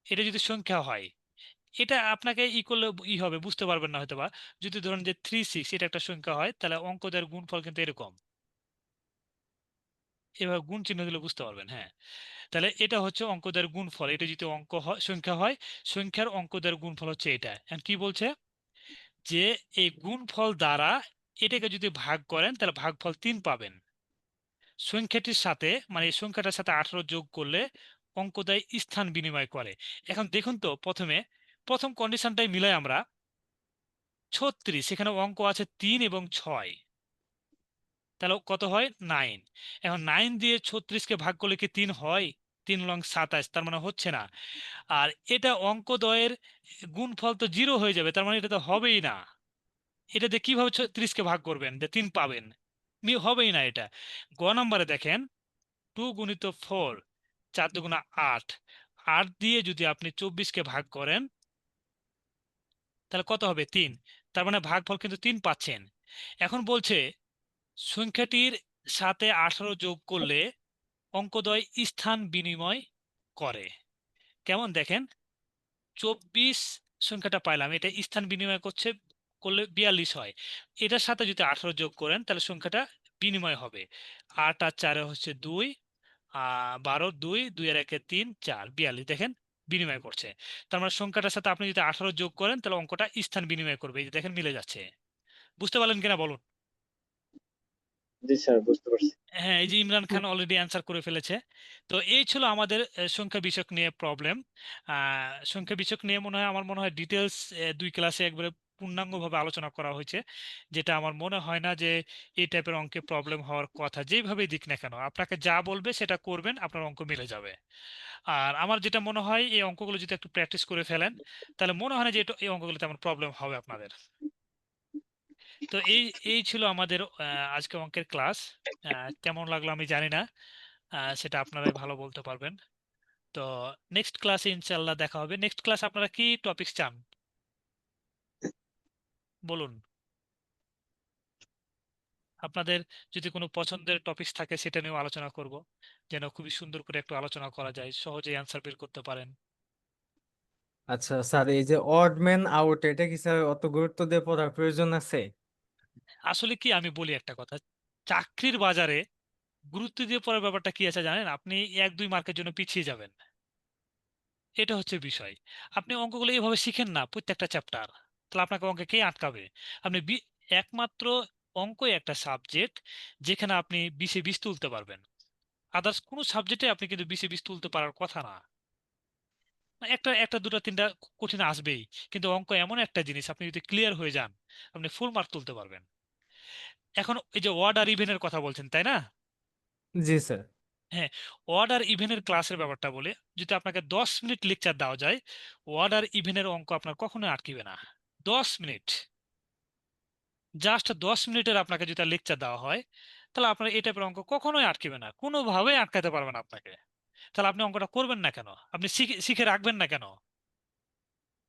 এটা যদি সংখ্যা হয়, এটা আপনাকে ই করলে হবে, বুঝতে পারবেন না হয়তো বা। যদি ধরুন যে 36 এটা একটা সংখ্যা হয়, তাহলে অঙ্কদের গুণফল কিন্তু এরকম, এভাবে গুণ চিহ্ন দিলে বুঝতে পারবেন। হ্যাঁ, তাহলে এটা হচ্ছে অঙ্কদের গুণফল। এটা যদি অঙ্ক হয়, সংখ্যা হয়, সংখ্যার অঙ্কদের গুণফল হচ্ছে এটা। এখন কি বলছে, যে এই গুণফল দ্বারা এটাকে যদি ভাগ করেন, তাহলে ভাগফল 3 পাবেন। সংখ্যাটির সাথে, মানে এই সংখ্যাটার সাথে 18 যোগ করলে অঙ্কদ্বয় স্থান বিনিময় করে। এখন দেখুন তো, প্রথম কন্ডিশনটাই মিলাই আমরা, 36, এখানে অঙ্ক আছে 3 এবং 6, তাহলে কত হয়? 9। এখন 9 দিয়ে 36কে ভাগ করলে কি 3 হয়? 3 লং 27, তার মানে হচ্ছে না। আর এটা অঙ্কদ্বয়ের গুণফল তো 0 হয়ে যাবে, তার মানে এটা তো হবেই না। এটাতে কিভাবে 36কে ভাগ করবেন যে 3 পাবেন? হবেই না এটা। গ নম্বরে দেখেন, 2 গুণিত 4, 4 দুগুণা 8, 8 দিয়ে যদি আপনি 24কে ভাগ করেন, তাহলে কত হবে? 3। তার মানে ভাগফল কিন্তু 3 পাচ্ছেন। এখন বলছে সংখ্যাটির সাথে 18 যোগ করলে অঙ্কদ্বয় স্থান বিনিময় করে। কেমন দেখেন, 24 সংখ্যাটা পাইলাম, এটা স্থান বিনিময় করলে 42 হয়। এটার সাথে যদি 18 যোগ করেন, তাহলে সংখ্যাটা বিনিময় হবে। 8 আর 4 হচ্ছে 2, 12, 2, 2 আর 1 3, 4, 42। দেখেন বিনিময় করছে। তার মানে সংখ্যাটার সাথে আপনি যদি 18 যোগ করেন, তাহলে অঙ্কটা স্থান বিনিময় করবে। এই যে দেখেন মিলে যাচ্ছে। বুঝতে পারলেন কিনা বলুন? জি স্যার, বুঝতে পারছি। হ্যাঁ, এই যে ইমরান খান অলরেডি অ্যান্সার করে ফেলেছে। তো এই ছিল আমাদের সংখ্যা বিষয়ক নিয়ে প্রবলেম। সংখ্যা বিষয়ক নিয়ে মনে হয়, আমার মনে হয় ডিটেলস 2 ক্লাসে একবারে পূর্ণাঙ্গভাবে আলোচনা করা হয়েছে, যেটা আমার মনে হয় না যে এই টাইপের অঙ্কে প্রবলেম হওয়ার কথা। যেভাবেই দিক না কেন, আপনাকে যা বলবে সেটা করবেন, আপনার অঙ্ক মিলে যাবে। আর আমার যেটা মনে হয়, এই অঙ্কগুলো যদি একটু প্র্যাকটিস করে ফেলেন, তাহলে মনে হয় না যে এই অঙ্কগুলো তেমন প্রবলেম হবে আপনাদের। তো এই এই ছিল আমাদের আজকে অঙ্কের ক্লাস। কেমন লাগলো আমি জানি না, সেটা আপনারাই ভালো বলতে পারবেন। তো নেক্সট ক্লাসে ইনশাল্লাহ দেখা হবে। নেক্সট ক্লাস আপনারা কি টপিক চান বলুন। আপনাদের যদি কোনো পছন্দের টপিক থাকে সেটা নিয়েও আলোচনা করব, যেন খুবই সুন্দর করে একটু আলোচনা করা যায়, সহজেই অ্যান্সার বের করতে পারেন। আচ্ছা স্যার, এই যে অড ম্যান আউট, এটা কি স্যার অত গুরুত্ব দিয়ে পড়ার প্রয়োজন আছে? আসলে কি, আমি বলি একটা কথা, চাকরির বাজারে গুরুত্ব দিয়ে পড়ার ব্যাপারটা কি আছে জানেন? আপনি 1-2 মার্কের জন্য পিছিয়ে যাবেন, এটা হচ্ছে বিষয়। আপনি অঙ্কগুলো এইভাবে শিখেন না প্রত্যেকটা চ্যাপ্টার, তাহলে আপনাকে অঙ্কে কে আটকাবে? আপনি একমাত্র অঙ্কই একটা সাবজেক্ট যেখানে আপনি 20-এ 20 তুলতে পারবেন। আদার্স কোনো সাবজেক্টে আপনি কিন্তু 20-এ 20 তুলতে পারার কথা না। একটা একটা দুটা তিনটা কঠিন আসবেই, কিন্তু অঙ্ক এমন একটা জিনিস, আপনি যদি ক্লিয়ার হয়ে যান, আপনি ফুল মার্ক তুলতে পারবেন। এখন এই যে ওয়ার্ড আর ইভেনের কথা বলছেন, তাই না? জি স্যার। হ্যাঁ, ওয়ার্ড আর ইভেনের ক্লাসের ব্যাপারটা বলে, যদি আপনাকে 10 মিনিট লেকচার দেওয়া যায়, ওয়ার্ড আর ইভেনের অঙ্ক আপনার কখনোই আটকিবে না। 10 মিনিট, জাস্ট 10 মিনিটের আপনাকে যদি লেকচার দেওয়া হয়, তাহলে আপনার এই টাইপের অঙ্ক কখনোই আটকিবে না, কোনোভাবেই আটকাতে পারবেন আপনাকে। তাহলে আপনি অঙ্কটা করবেন না কেন? আপনি শিখে শিখে রাখবেন না কেন?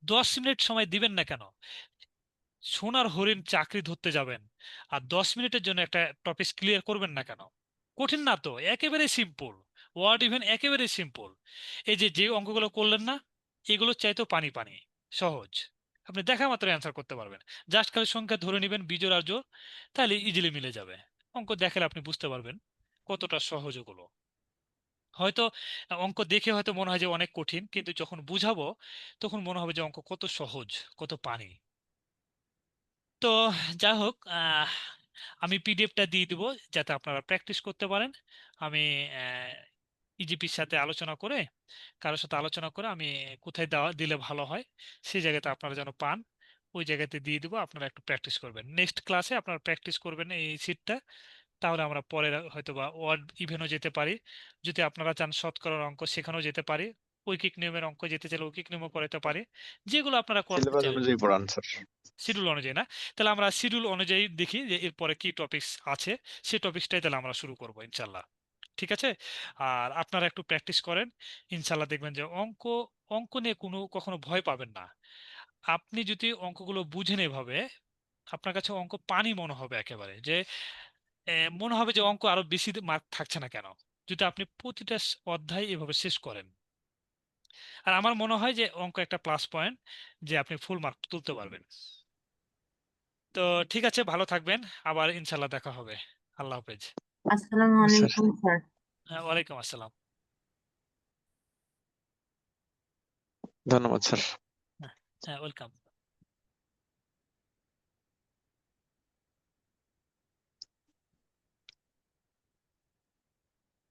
10 মিনিট সময় দিবেন না কেন? সোনার হরিণ চাকরি ধরতে যাবেন, আর 10 মিনিটের জন্য একটা টপিক ক্লিয়ার করবেন না কেন? কঠিন না তো, একেবারে সিম্পল। ওয়ার্ড ইভেন একেবারে সিম্পল। এই যে যে অঙ্কগুলো করলেন না, এগুলো চাইতো পানি পানি সহজ। আপনি দেখা মাত্র অ্যান্সার করতে পারবেন, জাস্ট খালি সংখ্যা ধরে নেবেন বিজোড় আর জোড়, তাহলে ইজিলি মিলে যাবে। অঙ্ক দেখালে আপনি বুঝতে পারবেন কতটা সহজ ওগুলো। হয়তো অঙ্ক দেখে হয়তো মনে হয় যে অনেক কঠিন, কিন্তু যখন বুঝাবো তখন মনে হবে যে অঙ্ক কত সহজ, কত পানি। তো যাই হোক, আমি পিডিএফটা দিয়ে দিব যাতে আপনারা প্র্যাকটিস করতে পারেন। আমি ইজিপির সাথে আলোচনা করে, কারোর সাথে আলোচনা করে আমি কোথায় দেওয়া দিলে ভালো হয় সেই জায়গাতে আপনারা যেন পান, ওই জায়গাতে দিয়ে দিব। আপনারা একটু প্র্যাকটিস করবেন, নেক্সট ক্লাসে আপনারা প্র্যাকটিস করবেন এই সিটটা। তাহলে আমরা পরে হয়তো বা ওয়ার্ড ইভেনও যেতে পারি। যদি আপনারা চান শতকরার অঙ্ক সেখানেও যেতে পারি, ঐকিক নিয়মের অঙ্ক যেতে চাইলে ঐকিক নিয়মও করাতে পারি, যেগুলো আপনারা করতে সিলেবাস চান। অনুযায়ী পড়ান স্যার। শিডিউল অনুযায়ী না? তাহলে আমরা শিডিউল অনুযায়ী দেখি যে এরপরে কি টপিকস আছে, সেই টপিকসটাই তাহলে আমরা শুরু করবো ইনশাল্লাহ। ঠিক আছে? আর আপনারা একটু প্র্যাকটিস করেন, ইনশাল্লাহ দেখবেন যে অঙ্ক অঙ্ক নিয়ে কখনো ভয় পাবেন না। আপনি যদি অঙ্কগুলো বুঝেন এভাবে, আপনার কাছে অঙ্ক পানি মনে হবে একেবারে, যে মনে হবে যে অঙ্ক আরো বেশি মার্ক থাকছে না কেন, যদি আপনি প্রতিটা অধ্যায় এভাবে শেষ করেন। আর আমার মনে হয় যে অঙ্ক একটা প্লাস পয়েন্ট, যে আপনি ফুল মার্ক তুলতে পারবেন। তো ঠিক আছে, ভালো থাকবেন, আবার ইনশাল্লাহ দেখা হবে। আল্লাহ হাফেজ। আসসালামু স্যার আলাইকুম স্যার। ওয়ালাইকুম আসসালাম। ধন্যবাদ স্যার। হ্যাঁ, ওয়েলকাম।